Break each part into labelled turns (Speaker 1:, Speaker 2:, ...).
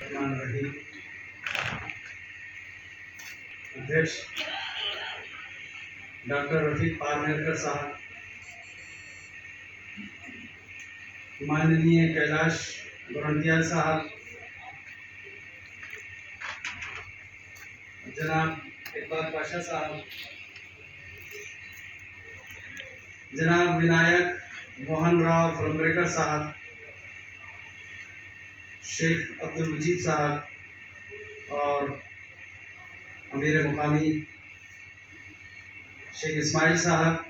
Speaker 1: रहीम। अध्यक्ष डॉक्टर रफीक पारनेरकर साहब, माननीय कैलाश गोरंटियाल साहब, जनाब इकबाल पाशा साहब, जनाब विनायक मोहन राव फुलंब्रेकर साहब, शेख अब्दुल मजीद साहब और अमीर मुकामी शेख इस्माइल साहब,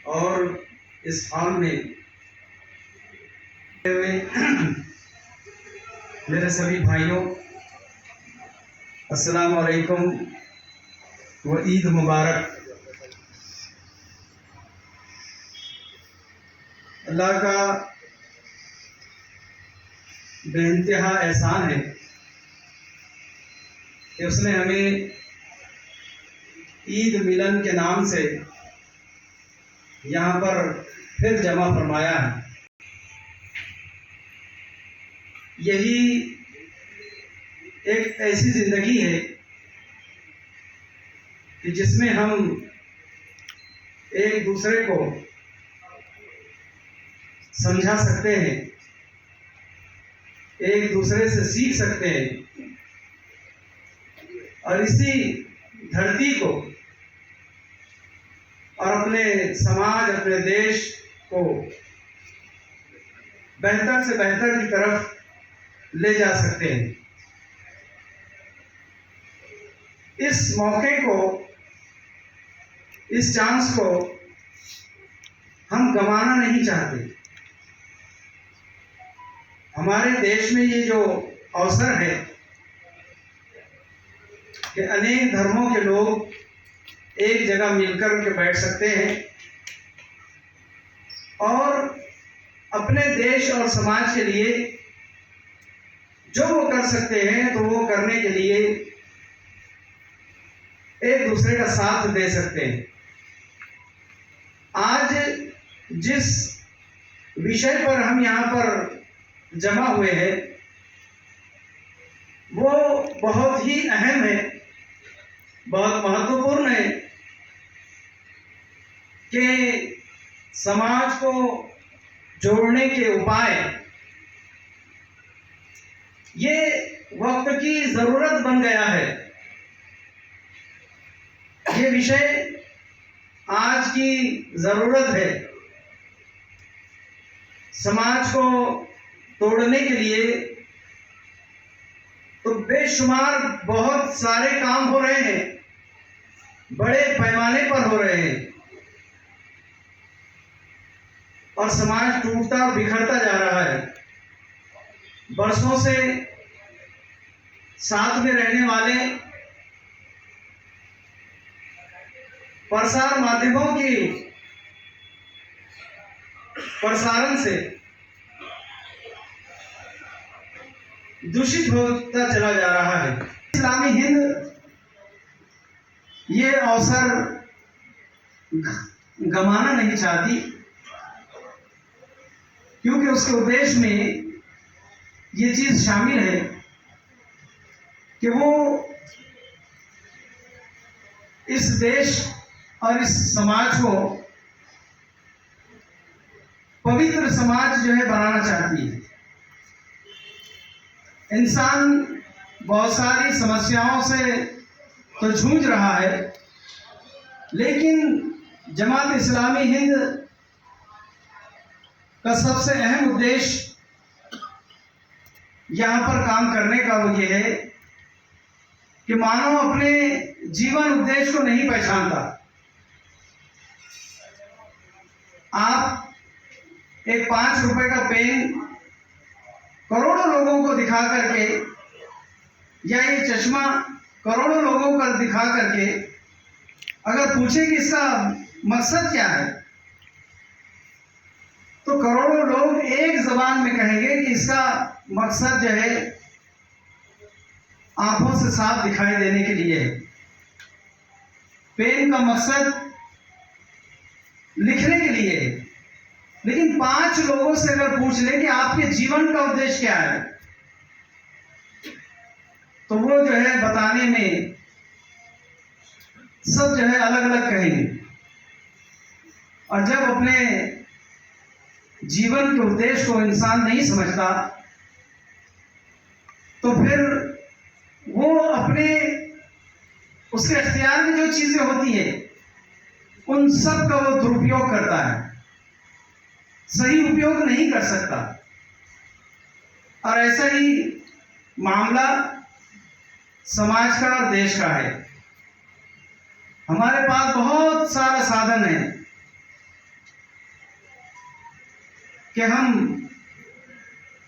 Speaker 1: और इस हॉल में मेरे सभी भाइयों, अस्सलाम वालेकुम व ईद मुबारक। अल्लाह का बेइंतहा एहसान है कि उसने हमें ईद मिलन के नाम से यहाँ पर फिर जमा फरमाया है। यही एक ऐसी ज़िंदगी है कि जिसमें हम एक दूसरे को समझा सकते हैं, एक दूसरे से सीख सकते हैं और इसी धरती को और अपने समाज, अपने देश को बेहतर से बेहतर की तरफ ले जा सकते हैं। इस मौके को, इस चांस को हम गंवाना नहीं चाहते। हमारे देश में ये जो अवसर है कि अनेक धर्मों के लोग एक जगह मिलकर के बैठ सकते हैं और अपने देश और समाज के लिए जो वो कर सकते हैं तो वो करने के लिए एक दूसरे का साथ दे सकते हैं। आज जिस विषय पर हम यहाँ पर जमा हुए हैं वो बहुत ही अहम है, बहुत महत्वपूर्ण है कि समाज को जोड़ने के उपाय ये वक्त की ज़रूरत बन गया है। ये विषय आज की ज़रूरत है। समाज को तोड़ने के लिए तो बेशुमार बहुत सारे काम हो रहे हैं, बड़े पैमाने पर हो रहे हैं और समाज टूटता और बिखरता जा रहा है। बरसों से साथ में रहने वाले प्रसार माध्यमों की प्रसारण से दूषित होता चला जा रहा है। इस्लामी हिंद ये अवसर गंवाना नहीं चाहती, क्योंकि उसके उद्देश्य में ये चीज शामिल है कि वो इस देश और इस समाज को पवित्र समाज जो है बनाना चाहती है। इंसान बहुत सारी समस्याओं से तो जूझ रहा है, लेकिन जमात इस्लामी हिंद का सबसे अहम उद्देश्य यहाँ पर काम करने का वो ये है कि मानव अपने जीवन उद्देश्य को नहीं पहचानता। आप एक 5 रुपए का पेन करोड़ों लोगों को दिखा करके या ये चश्मा करोड़ों लोगों को दिखा करके अगर पूछे कि इसका मकसद क्या है, तो करोड़ों लोग एक जबान में कहेंगे कि इसका मकसद जो है आंखों से साफ दिखाई देने के लिए है। पेन का मकसद लिखने के लिए है। लेकिन 5 लोगों से अगर पूछ ले कि आपके जीवन का उद्देश्य क्या है, तो वो जो है बताने में सब जो है अलग अलग कहेंगे, और जब अपने जीवन के उद्देश्य को इंसान नहीं समझता तो फिर वो अपने उसके अख्तियार में जो चीजें होती है उन सब का वो दुरुपयोग करता है, सही उपयोग नहीं कर सकता। और ऐसा ही मामला समाज का और देश का है। हमारे पास बहुत सारा साधन है कि हम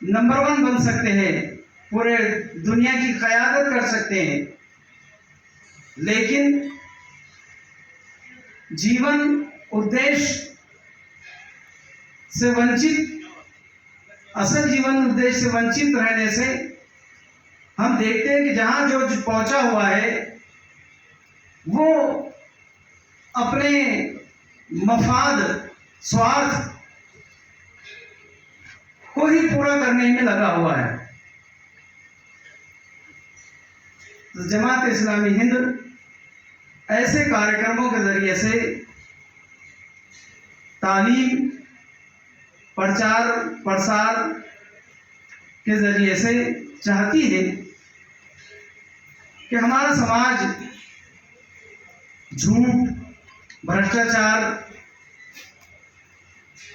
Speaker 1: नंबर 1 बन सकते हैं, पूरे दुनिया की क़यादत कर सकते हैं, लेकिन जीवन उद्देश्य से वंचित, असल जीवन उद्देश्य से वंचित रहने से हम देखते हैं कि जहां जो पहुंचा हुआ है वो अपने मफाद, स्वार्थ को ही पूरा करने में लगा हुआ है। तो जमात इस्लामी हिंद ऐसे कार्यक्रमों के जरिए से तालीम, प्रचार प्रसार के जरिए से चाहती है कि हमारा समाज झूठ, भ्रष्टाचार,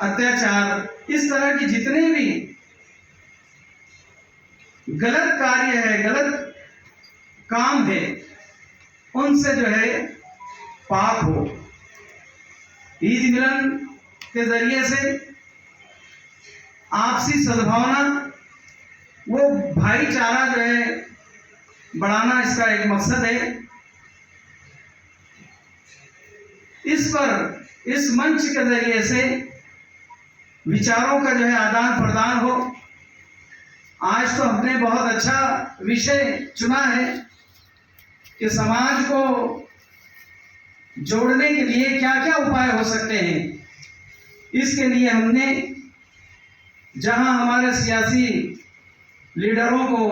Speaker 1: अत्याचार, इस तरह की जितने भी गलत कार्य है, गलत काम है, उनसे जो है पाक हो। ईद मिलन के जरिए से आपसी सद्भावना, वो भाईचारा जो है बढ़ाना इसका एक मकसद है। इस पर, इस मंच के जरिए से विचारों का जो है आदान प्रदान हो। आज तो हमने बहुत अच्छा विषय चुना है कि समाज को जोड़ने के लिए क्या क्या उपाय हो सकते हैं। इसके लिए हमने जहां हमारे सियासी लीडरों को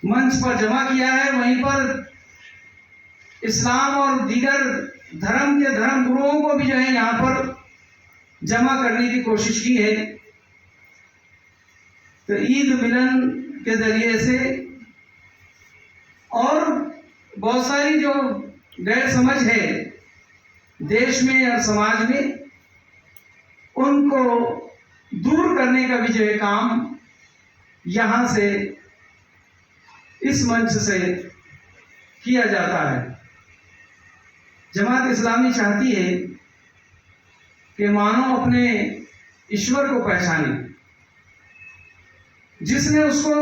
Speaker 1: मंच पर जमा किया है, वहीं पर इस्लाम और दीगर धर्म के धर्म गुरुओं को भी जो है यहाँ पर जमा करने की कोशिश की है। तो ईद मिलन के जरिए से और बहुत सारी जो गैर समझ है देश में और समाज में, उनको दूर करने का भी जो है काम यहाँ से, इस मंच से किया जाता है। जमात इस्लामी चाहती है कि मानव अपने ईश्वर को पहचाने, जिसने उसको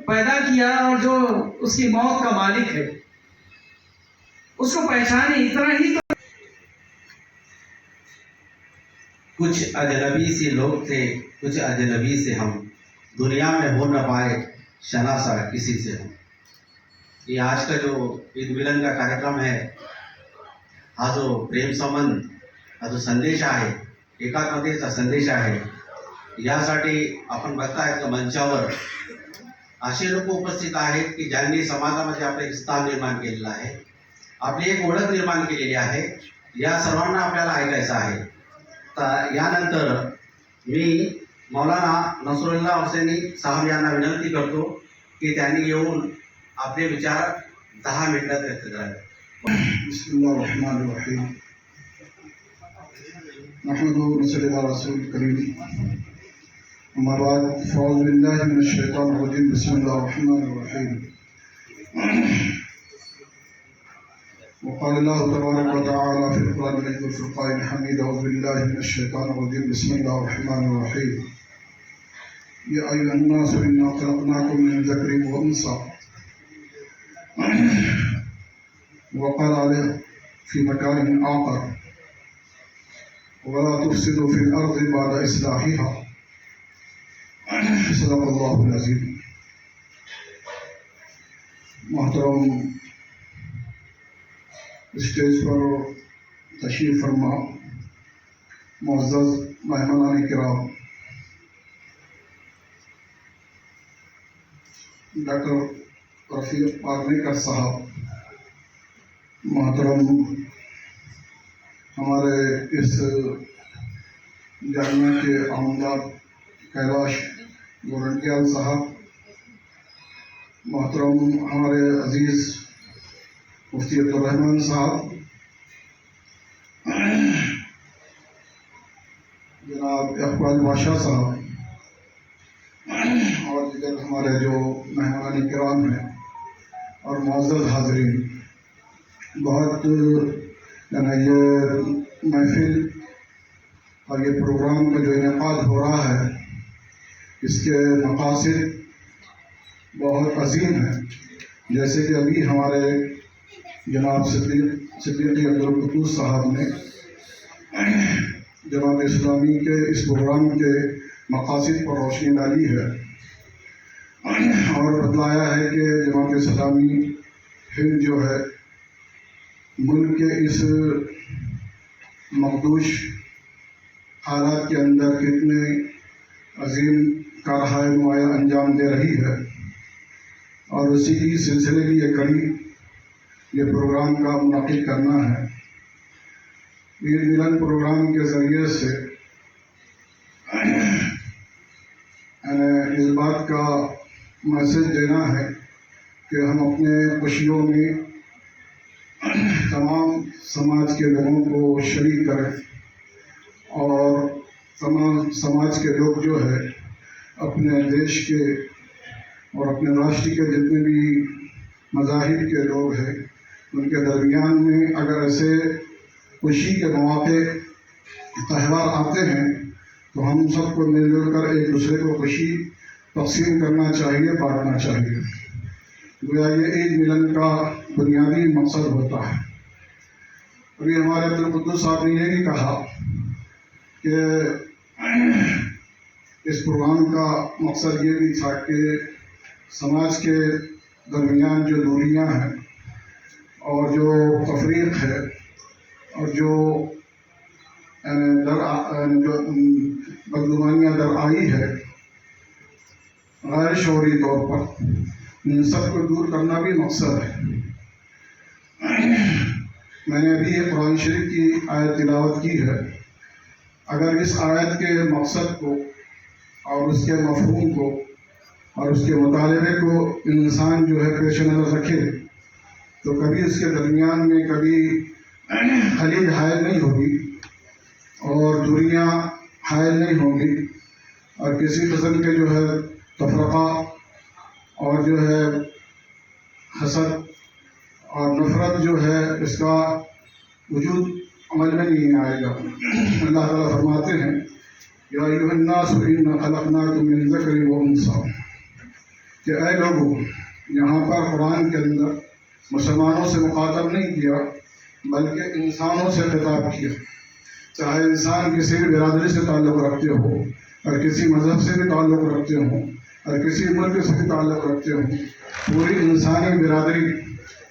Speaker 1: पैदा किया और जो उसकी मौत का मालिक है, उसको पहचाने। इतना ही तो।
Speaker 2: कुछ अजनबी से लोग थे, कुछ अजनबी से हम, दुनिया में हो न पाए शनासा किसी से हम। ये आज का जो ईद मिलन का कार्यक्रम है, हा जो प्रेम संबंध, हा जो संदेश आहे, एकात्मतेचा संदेश आहे, यासाठी आपण बघतायत की मंचावर असे लोक उपस्थित आहेत की ज्यांनी समाजामध्ये आपले एक स्थान निर्माण केलेलं आहे, आपली एक ओळख निर्माण केलेली आहे। या सर्वांना आपल्याला ऐकायचं आहे। तर यानंतर मी मौलाना नसरुल्लाह हुसैनी साहब यांना विनंती करतो की त्यांनी येऊन आपले विचार 10 मिनिटात व्यक्त करावे।
Speaker 3: बिस्मिल्लाहिर्रहमानिर्रहीम। नहमदुहु व नसल्ली अला रसूलिल करीम। अम्मा बाद, फ़अऊज़ु बिल्लाहि मिनश शैतानिर रजीम। बिस्मिल्लाहिर्रहमानिर्रहीम। वक़ाल अल्लाहु तबारक व तआला फ़िल क़ुरआनिल मजीद व फ़ुरक़ानिल हमीद। अऊज़ु बिल्लाहि मिनश शैतानिर रजीम। बिस्मिल्लाहिर्रहमानिर्रहीम। या अय्युहन्नास इन्ना ख़लक़नाकुम मिन ज़करिन व उन्सा वक़ाल अलैहि फ़ी मकानिन आख़र वला तुफ़सिदू फ़िल अर्ज़ि बअद इस्लाहिहा। सदक़ल्लाहुल अज़ीम। मोहतरम स्टेज पर तशरीफ़ फरमा मुअज़्ज़ज़ मेहमानान किराम, डॉक्टर रफ़ीक पारनेकर साहब, मोहतरम हमारे इस जामिया के आमदा कैलाश गोरंटियाल साहब, मोहतरम हमारे अजीज़ मुफ्ती अब्दुर्रहमान साहब, जनाब इकबाल बादशाह साहब और दीगर हमारे जो मेहमान किराम हैं और मुअज़्ज़ज़ हाज़रीन, बहुत ये महफिल और ये प्रोग्राम का जो इनेकाद हो रहा है इसके मकासद बहुत अजीम है। जैसे कि अभी हमारे जनाब सिद्दीक़ी अब्दुल कुद्दूस साहब ने जमात इस्लामी के इस प्रोग्राम के मकासद पर रोशनी डाली है और बतलाया है कि जमात इस्लामी हिंद जो है मुल्क के इस मखदूश हालात के अंदर कितने अजीम कारहाय नुमाया अंजाम दे रही है और उसी की सिलसिले की ये कड़ी ये प्रोग्राम का मुनाकिद करना है। ईद मिलन प्रोग्राम के ज़रिए से इस बात का मैसेज देना है कि हम अपने खुशियों में तमाम समाज के लोगों को शरीक करें और तमाम समाज के लोग जो है अपने देश के और अपने राष्ट्र के जितने भी मज़ाहिब के लोग हैं उनके दरमियान में अगर ऐसे खुशी के मौके त्यौहार आते हैं तो हम सबको मिलजुल कर एक दूसरे को खुशी तकसीम करना चाहिए, बांटना चाहिए। गोया ये ईद मिलन का बुनियादी मकसद होता है। अभी हमारे अब्दुल कुद्दूस साहब ने ये भी कहा कि इस प्रोग्राम का मकसद ये भी था कि समाज के दरमियान जो दूरियां हैं और जो तफरीक है और जो बदगुमानियाँ दर आई है गैर शौरी तौर पर, इन सबको दूर करना भी मकसद है। मैंने अभी एक कुरान शरीफ की आयत तिलावत की है। अगर इस आयत के मकसद को और उसके मफहूम को और उसके मुतालबे को इंसान जो है पेश नज़र रखे तो कभी उसके दरमियान में कभी खलीज हायल नहीं होगी और दूरियां हायल नहीं होंगी और किसी किस्म के जो है तफरका और जो है हसद और नफरत जो है इसका वजूद अमल में नहीं आएगा। अल्लाह ताला फरमाते हैं या अय्युहन्नास इन्ना खलक़नाकुम मिन ज़करिन व उन्सा, कि ऐ लोगों, यहाँ पर कुरान के अंदर मुसलमानों से मुखातब नहीं किया बल्कि इंसानों से खिताब किया। चाहे इंसान किसी भी बिरादरी से ताल्लुक़ रखते हो और किसी मज़हब से भी ताल्लुक़ रखते हो और किसी मुल्क से भी ताल्लुक़ रखते हो, पूरी इंसानी बिरादरी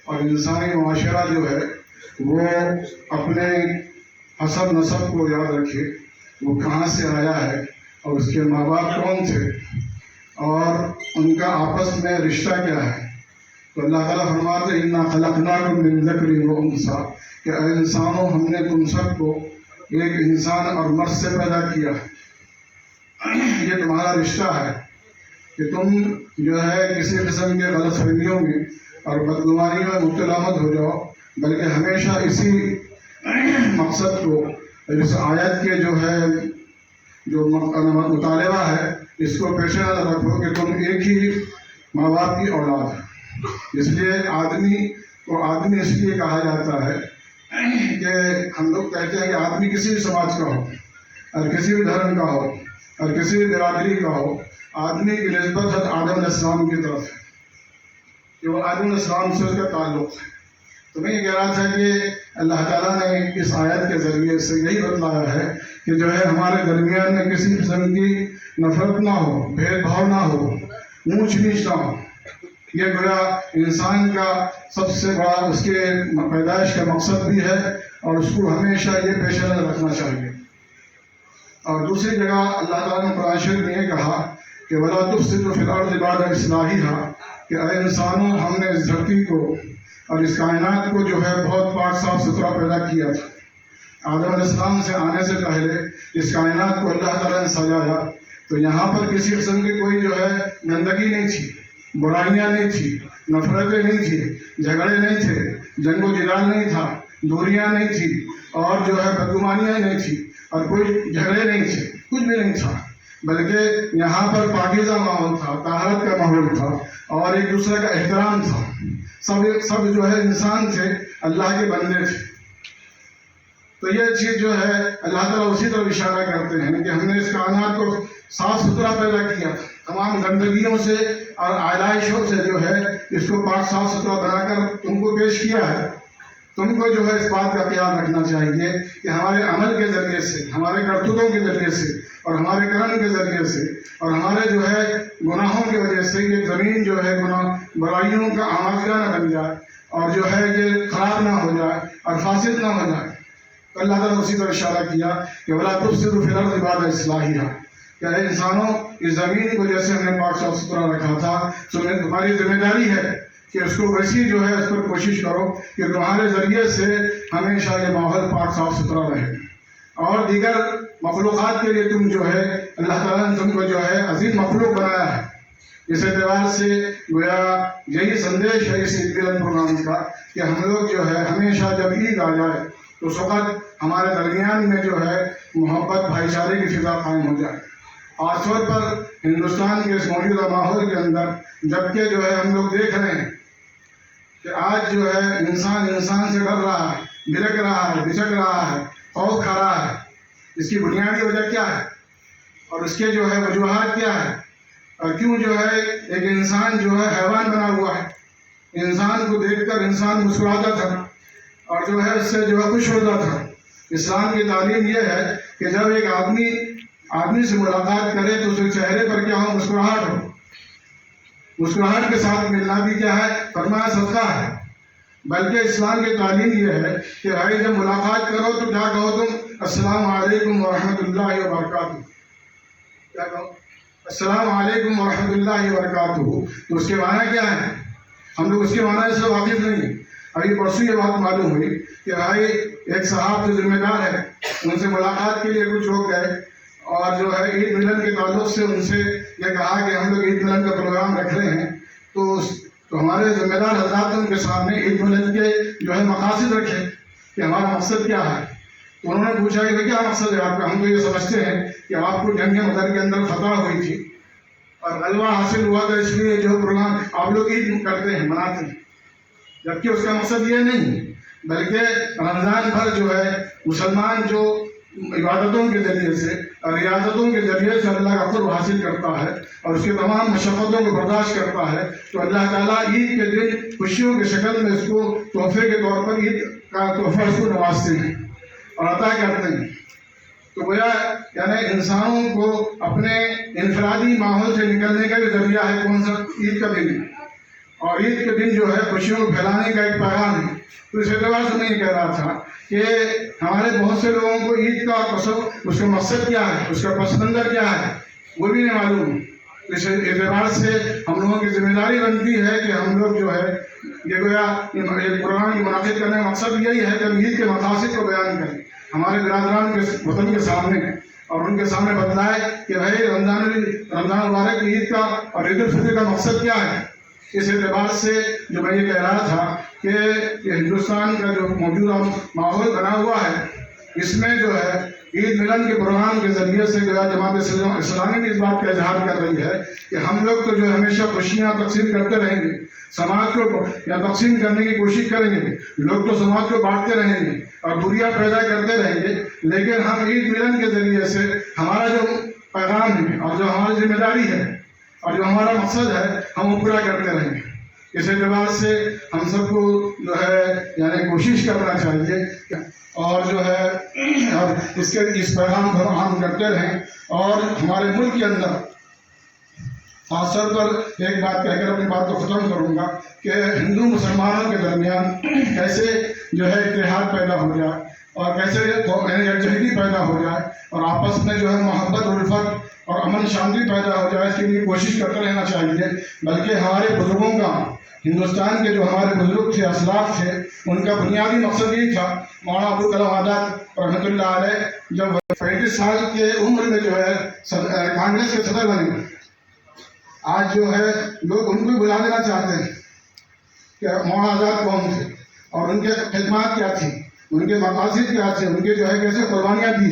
Speaker 3: और इंसानी माशरा जो है वो अपने हसब नसब को याद रखे, वो कहाँ से आया है और उसके माँ बाप कौन थे और उनका आपस में रिश्ता क्या है। तो अल्लाह ताला फरमाते हैं इन्ना खलक़नाकुम मिन ज़करिन व उन्सा, कि इंसानों हमने तुम सबको एक इंसान और मर्द से पैदा किया। ये तुम्हारा रिश्ता है कि तुम जो है किसी किस्म के गलतफहमियों में और बदगुमानी में मुब्तला मत हो जाओ, बल्कि हमेशा इसी मकसद को, इस आयत के जो है जो मुतालबा है इसको पेश नज़र रखो कि तुम एक ही माँ बाप की औलाद है। इसलिए आदमी को आदमी इसलिए कहा जाता है कि हम लोग कहते हैं कि आदमी किसी भी समाज का हो और किसी भी धर्म का हो और किसी भी बिरादरी का हो, आदमी की निस्बत आदम अलैहिस्सलाम की तरफ है कि वो आदम अलैहिस्सलाम से उसका ताल्लुक़ है। तो मैं ये कह रहा था कि अल्लाह ताला ने इस आयत के ज़रिए से यही बतलाया है कि जो है हमारे दरमियान में किसी किस्म की नफरत ना हो, भेदभाव ना हो, ऊंच नीच ना हो। ये गोया इंसान का सबसे बड़ा उसके पैदाइश का मकसद भी है और उसको हमेशा ये पेश नज़र रखना चाहिए। और दूसरी जगह अल्लाह ताला ने कुरान शरीफ में ये कहा कि वला तुफ़सिदू फिल अर्ज़ि बअद इस्लाहिहा, कि अरे इंसानों, हमने इस धरती को और इस कायनात को जो है बहुत पाक साफ सुथरा पैदा किया था। आदम अलैहिस्सलाम से आने से पहले इस कायनात को अल्लाह ताला ने सजाया, तो यहाँ पर किसी किस्म की कोई जो है गंदगी नहीं थी, बुराइयाँ नहीं थी, नफरतें नहीं थी, झगड़े नहीं थे, जंगो जिदाल नहीं था, दूरियाँ नहीं थी, और जो है बदगुमानियाँ नहीं थी, और कोई झगड़े नहीं थे, कुछ भी नहीं था। बल्कि यहाँ पर पाकीज़ा माहौल था, ताहरत का माहौल था, और एक दूसरे का एहतराम था। सब जो है इंसान थे, अल्लाह के बंदे थे। तो ये चीज़ जो है अल्लाह ताला उसी तरफ इशारा करते हैं कि हमने इस कायनात को साफ सुथरा पैदा किया, तमाम गंदगियों से और आलाइशों से जो है इसको पाक साफ सुथरा बनाकर तुमको पेश किया है। तुमको जो है इस बात का ख्याल रखना चाहिए कि हमारे अमल के ज़रिए से, हमारे करतूतों के ज़रिए से, और हमारे कर्म के ज़रिए से, और हमारे जो है गुनाहों की वजह से ये ज़मीन जो है गुनाह बुराइयों का आमाजगा न बन जाए, और जो है ये ख़राब ना हो जाए और फासिद ना हो जाए। तो अल्लाह ताला उसी तरह इशारा किया कि वला तुफ़सिदू फिल अर्ज़ि बअद इस्लाहिहा, क्या है इंसानों, इस ज़मीन को जैसे हमने पाक साफ सुथरा रखा था, तो तुम्हारी जिम्मेदारी है कि उसको वैसी जो है उस पर कोशिश करो कि तुम्हारे ज़रिए से हमेशा ये माहौल पाक साफ सुथरा रहे। और दीगर मखलूक़ात के लिए तुम जो है अल्लाह ताला ने तुमको जो है अजीम मखलूक बनाया है। इस एतबार से गोया यही संदेश है इस ईद मिलन प्रोग्राम का कि हम लोग जो है हमेशा जब ईद आ जाए तो उस वक़्त हमारे दरमियान में जो है मोहब्बत भाईचारे की फ़िज़ा कायम हो जाए। आमतौर पर हिंदुस्तान के इस मौजूदा माहौल के अंदर जबकि जो है हम लोग देख रहे हैं कि आज जो है इंसान से डर रहा है, बिलक रहा है, बिचक रहा है, खौफ खा रहा है। इसकी बुनियादी वजह क्या है और उसके जो है वजूहात क्या है, और क्यों जो है एक इंसान जो है हैवान बना हुआ है। इंसान को देखकर इंसान मुस्कुराता था और जो है उससे जो है खुश होता था। इस्लाम की तालीम यह है कि जब एक आदमी से मुलाकात करे तो उसके चेहरे पर क्या हो, मुस्कुराहट हो। मुस्कुराहट के साथ मिलना भी क्या है, फरमाया सदका है। बल्कि इस्लाम की तालीम यह है कि भाई जब मुलाकात करो तो क्या कहो तुम, अस्सलाम वालेकुम व रहमतुल्लाहि व बरकातुहू। क्या कहो, अस्सलाम वालेकुम व रहमतुल्लाहि व बरकातुहू। तो उसके माना क्या है, हम लोग उसके माना से वाकिफ नहीं। अभी परसों ये बात मालूम हुई कि भाई एक साहब जो जिम्मेदार है उनसे मुलाकात के लिए कुछ लोग गए और जो है ईद मिलन के ताल्लुक से उनसे ये कहा कि हम लोग ईद मिलन का प्रोग्राम रख रहे हैं। तो हमारे जिम्मेदार हजरात उनके सामने ईद मिलन के जो है मकासद रखे कि हमारा मकसद क्या है। तो उन्होंने पूछा कि क्या मकसद है आपका। हम तो ये समझते हैं कि आपको जंग बदर के अंदर फतह हुई थी और गलबा हासिल हुआ था, इसलिए जो प्रोग्राम आप लोग ईद करते हैं, मनाते हैं। जबकि उसका मकसद ये नहीं, बल्कि रमज़ान भर जो है मुसलमान जो इबादतों के ज़रिए से और रियाजतों के ज़रिए से अल्लाह का क़ुर्ब हासिल करता है और उसके तमाम मशक्क़तों को बर्दाश्त करता है, तो अल्लाह ताला ईद के दिन खुशियों के शक्ल में इसको तोहफे के तौर पर ईद का तोहफा इसको नवाजते हैं और अता करते हैं। तो गोया यानी इंसानों को अपने इनफरादी माहौल से निकलने का भी ज़रिया है कौन सा, ईद का दिन। और ईद के दिन जो है खुशियों को फैलाने का एक पैगाम है। तो इस एतबार से मैं ये कह रहा था कि हमारे बहुत से लोगों को ईद का उसका मकसद क्या है, उसका पसंदीदा क्या है, वो भी नहीं मालूम। तो इस एतबार से हम लोगों की जिम्मेदारी बनती है कि हम लोग जो है ये गोया एक प्रोग्राम की मुनाक़िद करने का मकसद यही है कि हम ईद के मकासद को बयान करें हमारे बिरादरान के वतन के सामने और उनके सामने बतलाए कि भाई रमज़ान मुबारक की ईद का और ईद उल फितर का मकसद क्या है। इस एतबार से जो मैं ये कह रहा था कि हिंदुस्तान का जो मौजूदा माहौल बना हुआ है, इसमें जो है ईद मिलन के प्रोग्राम के ज़रिए से जो है जमात इस्लामी भी इस बात का इजहार कर रही है कि हम लोग तो जो हमेशा खुशियाँ तकसीम करते रहेंगे, समाज को या तकसीम करने की कोशिश करेंगे, लोग तो समाज को बांटते रहेंगे और दूरियाँ पैदा करते रहेंगे, लेकिन हम ईद मिलन के ज़रिए से हमारा जो पैगाम है और जो हमारी जिम्मेदारी है और जो हमारा मकसद है हम वो पूरा करते रहेंगे। इस एतबार से हम सबको जो है यानी कोशिश करना चाहिए और जो है और इस पैगाम को हम करते रहें। और हमारे मुल्क के अंदर खासतौर पर एक बात कहकर अपनी बात को ख़त्म करूँगा कि हिंदू मुसलमानों के दरमियान कैसे जो है इत्तेहाद पैदा हो जाए और कैसे यकजहती पैदा हो जाए और आपस में जो है मोहब्बत उल्फत और अमन शांति पैदा हो जाए, इसके लिए कोशिश करते रहना चाहिए। बल्कि हमारे बुजुर्गों का, हिंदुस्तान के जो हमारे बुजुर्ग थे, असलाफ थे, उनका बुनियादी मकसद यही था। मौलाना अबुल कलाम आज़ाद रहमतुल्लाह अलैह जब 35 साल के उम्र में जो है कांग्रेस के सदर बने, आज जो है लोग उनको बुला देना चाहते हैं कि मौलाना आज़ाद कौन थे और उनके खिदमत क्या थी, उनके मकासद क्या थे, उनके जो है कैसे कुर्बानियाँ दी।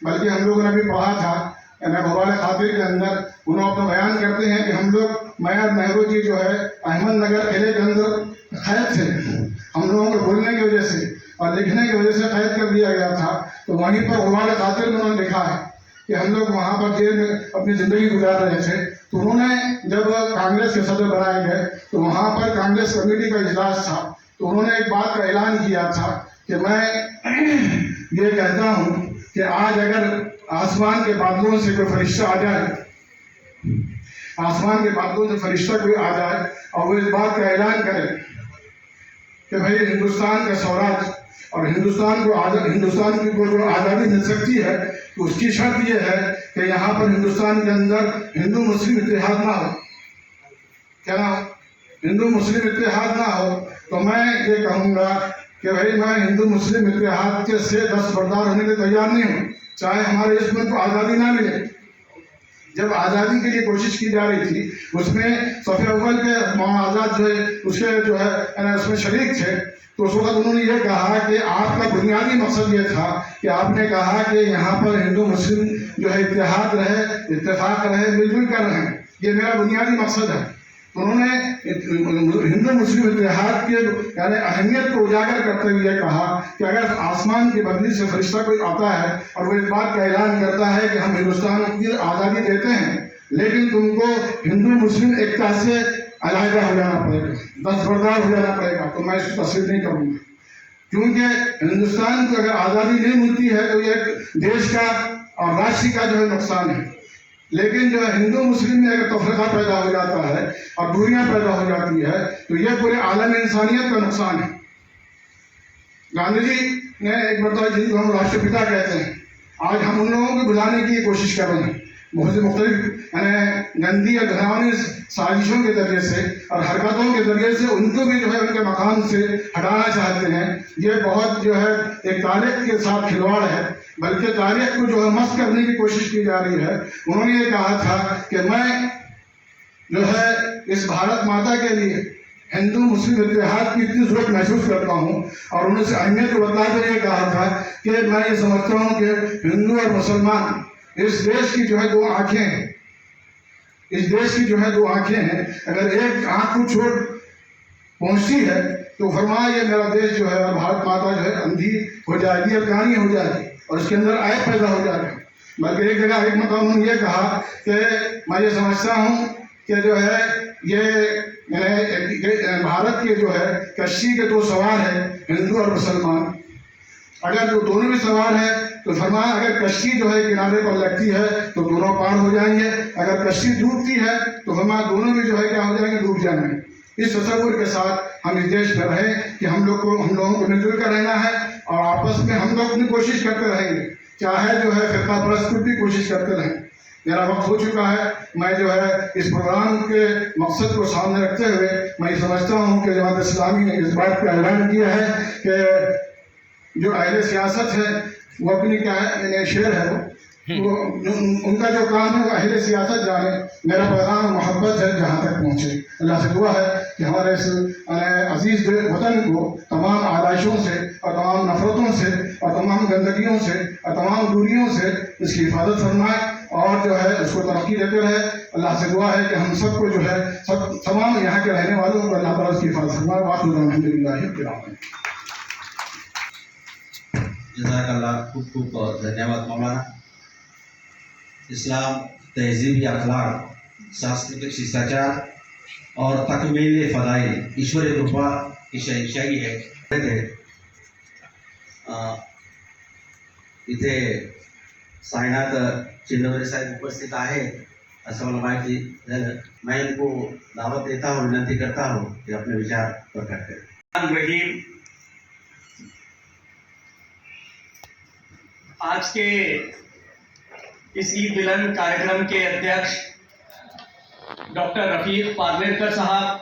Speaker 3: बल्कि हम लोगों ने भी पढ़ा था भवाल खातिर के अंदर, उन्होंने अपना बयान करते हैं कि हम लोग मयार नेहरू जी जो है अहमद नगर किले के अंदर कैद थे, हम लोगों को बोलने की वजह से और लिखने की वजह से कैद कर दिया गया था। तो वहीं पर भवाल खातिर में उन्होंने लिखा है कि हम लोग वहाँ पर जेल में अपनी ज़िंदगी गुजार रहे थे। तो उन्होंने जब कांग्रेस के सदर बनाए गए तो वहाँ पर कांग्रेस कमेटी का इजलास था, तो उन्होंने एक बात का ऐलान किया था कि मैं ये कहता हूँ कि आज अगर आसमान के बादलों से कोई फरिश्ता आ जाए, आसमान के बादलों से फरिश्ता कोई आ जाए और वो इस बात का ऐलान करे कि भाई हिंदुस्तान का स्वराज और हिंदुस्तान को जो आज़ादी मिल सकती है, तो उसकी शर्त ये है कि यहाँ पर हिंदुस्तान के अंदर हिंदू मुस्लिम इत्तेहाद ना हो। क्या ना हो? हिंदू मुस्लिम इत्तेहाद ना हो। तो मैं ये कहूँगा कि भाई मैं हिंदू मुस्लिम इत्तेहाद के से दस्तबरदार होने के तैयार नहीं हूँ, चाहे हमारे इस मुल्क को आज़ादी ना मिले। जब आज़ादी के लिए कोशिश की जा रही थी, उसमें सफ़े अव्वल के मौलाना आज़ाद जो है उसके जो है उसमें शरीक थे। तो उस वक्त उन्होंने ये कहा कि आपका बुनियादी मकसद ये था कि आपने कहा कि यहाँ पर हिंदू मुस्लिम जो है इत्तेहाद रहे, इत्तेफाक रहे, मिलजुल कर रहें, ये मेरा बुनियादी मकसद है। तो उन्होंने हिंदू मुस्लिम इत्तेहाद के यानी अहमियत को उजागर करते हुए कहा कि अगर आसमान की बदली से फरिश्ता कोई आता है और वो इस बात का ऐलान करता है कि हम हिंदुस्तान की आज़ादी देते हैं, लेकिन तुमको हिंदू मुस्लिम एकता से अलहदा हो जाना पड़ेगा, दस्तबरदार हो जाना पड़ेगा, तो मैं इसको तस्लीम नहीं करूँगा। क्योंकि हिंदुस्तान को अगर आज़ादी नहीं मिलती है तो ये देश का और राष्ट्र का जो है नुकसान है। लेकिन जो है हिंदू मुस्लिम में अगर तफरीका पैदा हो जाता है और दूरियां पैदा हो जाती है तो यह पूरे आलम इंसानियत का नुकसान है। गांधी जी ने एक बताया जिनको हम राष्ट्रपिता कहते हैं, आज हम उन लोगों को बुलाने की कोशिश कर रहे हैं बहुत से मुख्तलिफ गंदी और घिनौनी साजिशों के जरिए से और हरकतों के जरिए से उनको भी जो है उनके मकाम से हटाना चाहते हैं। ये बहुत जो है एक तारीख के साथ खिलवाड़ है, बल्कि तारीख को जो है मस्त करने की कोशिश की जा रही है। उन्होंने ये कहा था कि मैं जो है इस भारत माता के लिए हिंदू मुस्लिम इत्तेहाद की इतनी जरूरत महसूस करता हूँ और उन्हें से अहमियत को बताकर ये कहा था कि मैं ये समझता हूँ कि हिंदू और मुसलमान इस देश की जो है दो आँखें हैं, इस देश की जो है दो आँखें हैं। अगर एक आँख को चोट पहुँचती है तो फरमाया ये मेरा देश जो है और भारत माता जो है अंधी हो जाएगी और कहानी हो जाएगी और उसके अंदर ऐप पैदा हो जाएगा। बल्कि एक जगह एक मतलब उन्होंने ये कहा कि मैं ये समझता हूँ कि जो है ये भारत के जो है कश्ती के दो सवार हैं, हिंदू और मुसलमान। अगर जो दोनों भी सवार है तो फरमाया अगर कश्ती जो है किनारे पर लगती है तो दोनों पार हो जाएंगे, अगर कश्ती डूबती है तो फरमाया दोनों भी जो है क्या हो जाएंगे, डूब जाएंगे। इस तस्वुर के साथ हम इस देश में रहें कि हम लोगों को मिलजुल कर रहना है और आपस में हम लोग अपनी कोशिश करते रहेंगे, चाहे जो है फिरका परस्त भी कोशिश करते रहें। मेरा वक्त हो चुका है, मैं जो है इस प्रोग्राम के मकसद को सामने रखते हुए मैं समझता हूँ कि जमात इस्लामी ने इस बात का ऐलान किया है कि जो अहले सियासत है वो अपनी क्या है शेर है वो उनका जो काम है वो अहले सियासत जाने। मेरा पैगाम मोहब्बत है जहाँ तक पहुँचे। अल्लाह से दुआ है कि हमारे इस अजीज़ वतन को तमाम आलाइशों से और तमाम नफरतों से और तमाम गंदगियों से और तमाम दूरियों से इसकी हिफाजत फरमाए और जो है उसको तरक्की देते रहे। अल्लाह से दुआ है कि हम सबको जो है तमाम यहाँ के रहने वालों को अल्लाह ताला उसकी हिफाजत फरमाए। वाक़िअल्हम्दुलिल्लाह।
Speaker 2: जज़ाकल्लाह, खूब खूब धन्यवाद मौलाना। इस्लाम तहजीबी अखलाक, सांस्कृतिक शिष्टाचार और तकमील फ़दाइल ईश्वरी कृपा की शहंशाही है। इथे साईनाथ चिंदवरे साहेब उपस्थित आहे असं मला माहिती झालं। मैं इनको दावत देता हूँ, विनंती करता हूँ कि अपने विचार प्रकट करें।
Speaker 4: रहीम, आज के इस ईद मिलन कार्यक्रम के अध्यक्ष डॉक्टर रफीक पार्लेकर साहब,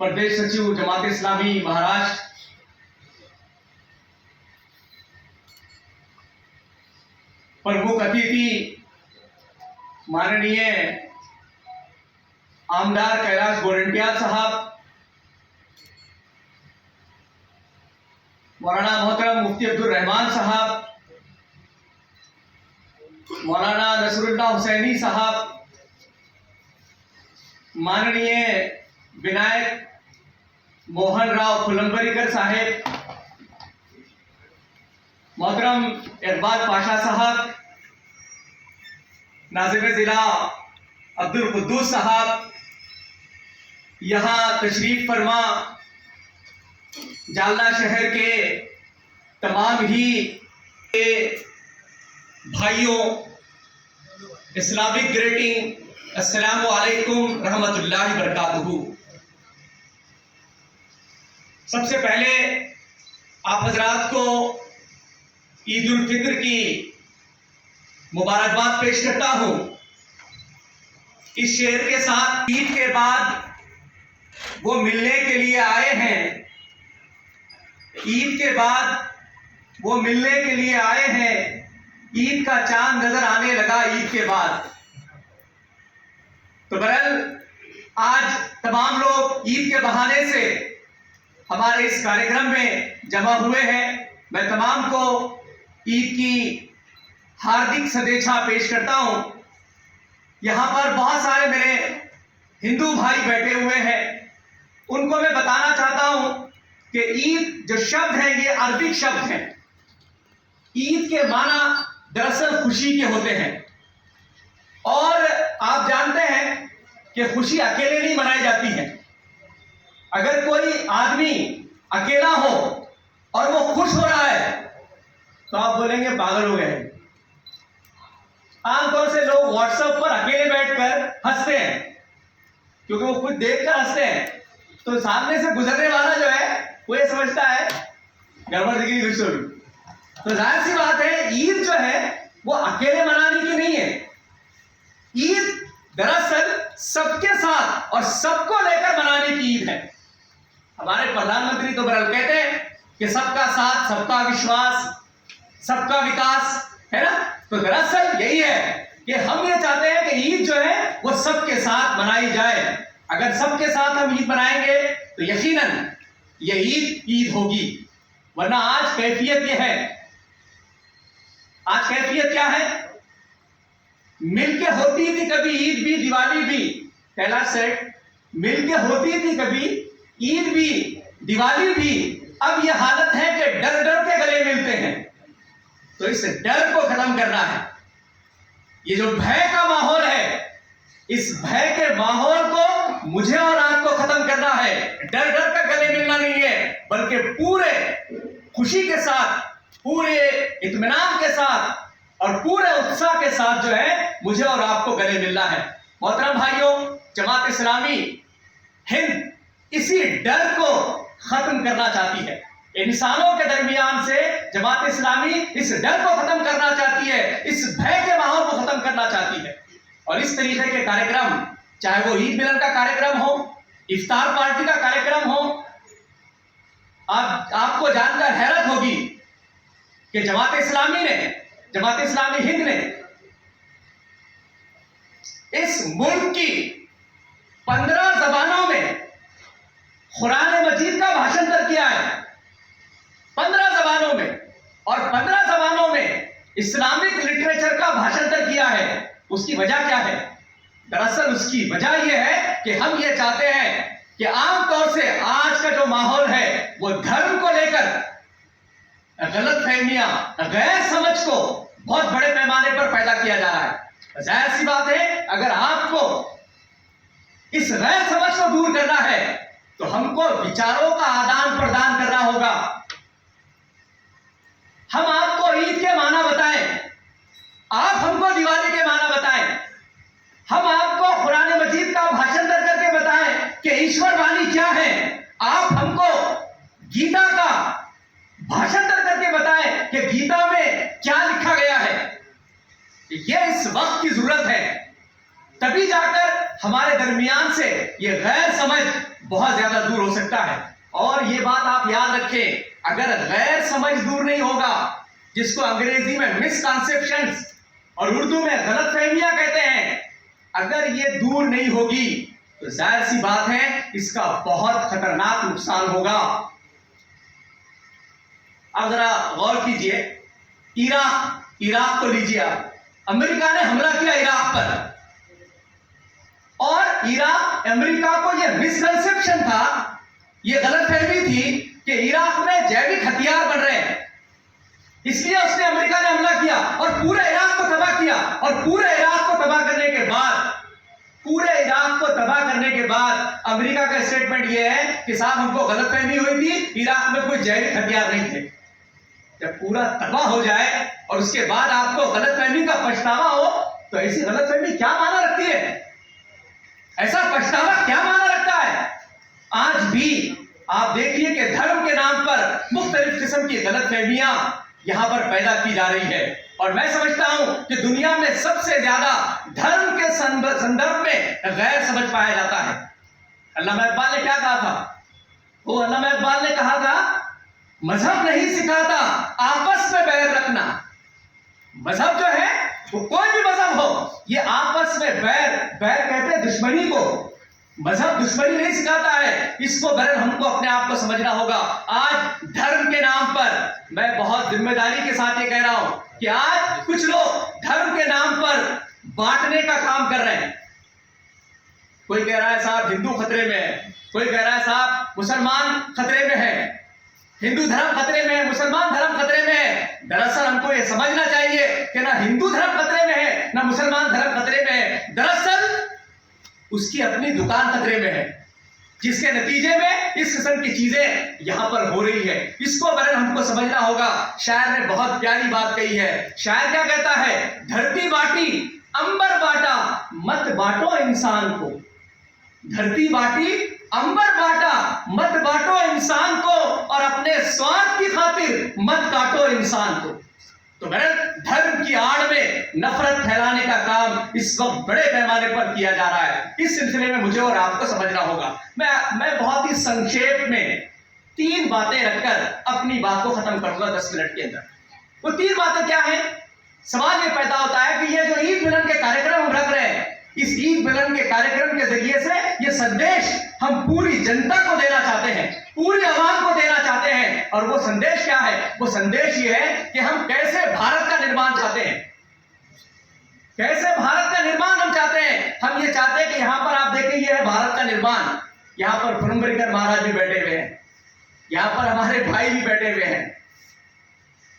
Speaker 4: प्रदेश सचिव जमात इस्लामी महाराष्ट्र, प्रमुख अतिथि माननीय आमदार कैलाश गोरंटियाल साहब, मौलाना मोहतरम मुफ्ती अब्दुल रहमान साहब, मौलाना नसरुल्लाह हुसैनी साहब, माननीय विनायक मोहन राव फुलंबरीकर साहेब, मोहतरम इकबाल पाशा साहब, नाज़िम जिला अब्दुल कुद्दूस साहब, यहाँ तशरीफ फरमा जालना शहर के तमाम ही भाइयों, इस्लामिक ग्रीटिंग, अस्सलामु अलैकुम रहमतुल्लाहि बरकातुहू। सबसे पहले आप हजरात को ईद उल फित्र की मुबारकबाद पेश करता हूं इस शेर के साथ। ईद के बाद वो मिलने के लिए आए हैं, ईद के बाद वो मिलने के लिए आए हैं, ईद का चांद नजर आने लगा ईद के बाद। तो बहरहाल आज तमाम लोग ईद के बहाने से हमारे इस कार्यक्रम में जमा हुए हैं। मैं तमाम को ईद की हार्दिक सदिच्छा पेश करता हूं। यहां पर बहुत सारे मेरे हिंदू भाई बैठे हुए हैं, उनको मैं बताना चाहता हूं कि ईद जो शब्द है ये अरबिक शब्द है। ईद के माना दरअसल खुशी के होते हैं, और आप जानते हैं कि खुशी अकेले नहीं मनाई जाती है। अगर कोई आदमी अकेला हो और वो खुश हो रहा है तो आप बोलेंगे पागल हो गए। आमतौर से लोग व्हाट्सएप पर अकेले बैठकर हंसते हैं, क्योंकि वो खुद देखकर हंसते हैं, तो सामने से गुजरने वाला जो है वो ये समझता है गड़बड़ दिख रही स्टोरी। तो जाहिर सी बात है, ईद जो है वो अकेले मनाने की नहीं है। ईद दरअसल सबके साथ और सबको लेकर मनाने की ईद है। हमारे प्रधानमंत्री तो बहरहाल कहते हैं कि सबका साथ, सबका विश्वास, सबका विकास, है ना। तो दरअसल यही है कि हम ये चाहते हैं कि ईद जो है वो सबके साथ मनाई जाए। अगर सबके साथ हम ईद मनाएंगे तो यकीनन ये ईद होगी। वरना आज कैफियत ये है, आज कैफियत क्या है? मिलके होती थी कभी ईद भी दिवाली भी, कैलाश सेठ, मिलके होती थी कभी ईद भी दिवाली भी, अब यह हालत है कि डर डर के गले मिलते हैं। तो इस डर को खत्म करना है। ये जो भय का माहौल है, इस भय के माहौल को मुझे और आपको खत्म करना है। डर डर का गले मिलना नहीं है, बल्कि पूरे खुशी के साथ, पूरे इत्मीनान के साथ और पूरे उत्साह के साथ जो है मुझे और आपको गले मिलना है। मोहतरम भाइयों, जमात इस्लामी हिंद इसी डर को खत्म करना चाहती है। इंसानों के दरमियान से जमात इस्लामी इस डर को खत्म करना चाहती है, इस भय के माहौल को खत्म करना चाहती है। और इस तरीके के कार्यक्रम, चाहे वो ईद मिलन का कार्यक्रम हो, इफ्तार पार्टी का कार्यक्रम हो, आपको जानकर हैरत होगी कि जमात इस्लामी हिंद ने इस मुल्क की 15 जबानों में कुरान मजीद का भाषांतर किया है। 15 जबानों में, और 15 जबानों में इस्लामिक लिटरेचर का भाषांतर किया है। उसकी वजह क्या है? दरअसल उसकी वजह यह है कि हम ये चाहते हैं कि आमतौर से आज का जो माहौल है वो धर्म को लेकर गलत फहमियां, गैर समझ को बहुत बड़े पैमाने पर पैदा किया जा रहा है। जाहिर सी बात है, अगर आपको इस गैर समझ को दूर करना है तो हमको विचारों का आदान प्रदान करना होगा। हम आपको ईद के माना बताएं, आप हमको दिवाली के माना बताएं, हम आपको कुरान मजीद का भाषांतर करके बताएं कि ईश्वर वाणी क्या है, आप हमको गीता का भाषांतर करके बताएं कि गीता में क्या लिखा गया है। वक्त की जरूरत है, तभी जाकर हमारे दरमियान से ये गैर समझ बहुत ज्यादा दूर हो सकता है। और ये बात आप याद रखें, अगर गैर समझ दूर नहीं होगा, जिसको अंग्रेजी में मिसकंसेप्शंस और उर्दू में गलतफहमियां कहते हैं, अगर ये दूर नहीं होगी तो जाहिर सी बात है इसका बहुत खतरनाक नुकसान होगा। अब जरा गौर कीजिए, इराक को लीजिए आप। अमेरिका ने हमला किया इराक पर, और अमेरिका को यह मिसकंसेप्शन था, यह गलतफहमी थी कि इराक में जैविक हथियार बन रहे हैं, इसलिए उसने अमेरिका ने हमला किया और पूरे इराक को तबाह किया। और पूरे इराक को तबाह करने के बाद अमेरिका का स्टेटमेंट यह है कि साहब हमको गलतफहमी हुई थी, इराक में कोई जैविक हथियार नहीं थे। जब पूरा तबाह हो जाए और उसके बाद आपको गलतफहमी का पछतावा हो, तो ऐसी गलतफहमी क्या माना रखती है? ऐसा पछतावा क्या माना रखता है? आज भी आप देखिए कि धर्म के नाम पर मुख्तलिफ किस्म की गलतफहमियां यहां पर पैदा की जा रही है। और मैं समझता हूं कि दुनिया में सबसे ज्यादा धर्म के संदर्भ में गैर समझ पाया जाता है। अल्लामा इकबाल ने क्या कहा था? वो अल्लामा इकबाल ने कहा था, मजहब नहीं सिखाता आपस में बैर रखना। मजहब जो है वो कोई भी मजहब हो, ये आपस में बैर कहते हैं दुश्मनी को। मजहब दुश्मनी नहीं सिखाता है, इसको बहरहाल हमको अपने आप को समझना होगा। आज धर्म के नाम पर, मैं बहुत जिम्मेदारी के साथ ये कह रहा हूं कि आज कुछ लोग धर्म के नाम पर बांटने का काम कर रहे हैं। कोई कह रहा है साहब हिंदू खतरे में है, कोई कह रहा है साहब मुसलमान खतरे में है, हिंदू धर्म खतरे में है, मुसलमान धर्म खतरे में है। दरअसल हमको ये समझना चाहिए कि ना हिंदू धर्म खतरे में है, ना मुसलमान धर्म खतरे में है। दरअसल उसकी अपनी दुकान खतरे में है, जिसके नतीजे में इस किस्म की चीजें यहां पर हो रही है। इसको बहरहाल हमको समझना होगा। शायर ने बहुत प्यारी बात कही है। शायर क्या कहता है? धरती बांटी अंबर बांटा, मत बांटो इंसान को। धरती बांटी अंबर बांटा, मत बांटो इंसान को, और अपने स्वार्थ की खातिर मत काटो इंसान को। तो बहरहाल धर्म की आड़ में नफरत फैलाने का काम इस वक्त बड़े पैमाने पर किया जा रहा है। इस सिलसिले में मुझे और आपको समझना होगा। मैं बहुत ही संक्षेप में 3 बातें रखकर अपनी बात को खत्म करूंगा 10 मिनट के अंदर। वो 3 बातें क्या हैं? सवाल ये पैदा होता है कि ये जो ईद मिलन के कार्यक्रम हम रख रहे हैं, इस ईद मिलन के कार्यक्रम के जरिए से ये संदेश हम पूरी जनता को देना चाहते हैं, पूरी आवाम को देना चाहते हैं। और वो संदेश क्या है? वो संदेश ये है कि हम कैसे भारत का निर्माण चाहते हैं, कैसे भारत का निर्माण हम चाहते हैं। हम ये चाहते हैं कि यहां पर आप देखें, ये है भारत का निर्माण। यहां पर फुलंबरीकर महाराज भी बैठे हुए हैं, यहां पर हमारे भाई भी बैठे हुए हैं,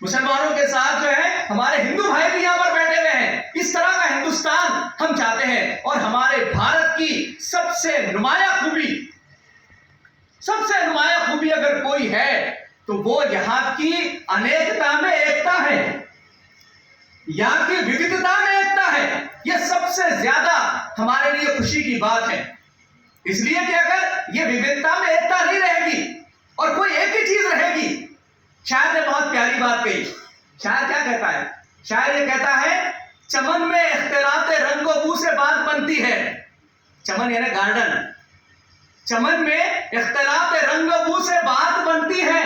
Speaker 4: मुसलमानों के साथ जो है हमारे हिंदू भाई भी यहां पर बैठे हुए हैं। इस तरह का हिंदुस्तान हम चाहते हैं। और हमारे भारत की सबसे नुमाया खूबी अगर कोई है तो वो यहां की अनेकता में एकता है, यहां की विविधता में एकता है। यह सबसे ज्यादा हमारे लिए खुशी की बात है, इसलिए कि अगर ये विविधता में एकता नहीं रहेगी और कोई एक ही चीज रहेगी। शायर ने बहुत प्यारी बात कही। शायर क्या कहता है? शायर ये कहता है, चमन में इख्तिलाते रंगो बू से बात बनती है। चमन यानी गार्डन, चमन में इख्तिलाते रंगो बू से बात बनती है।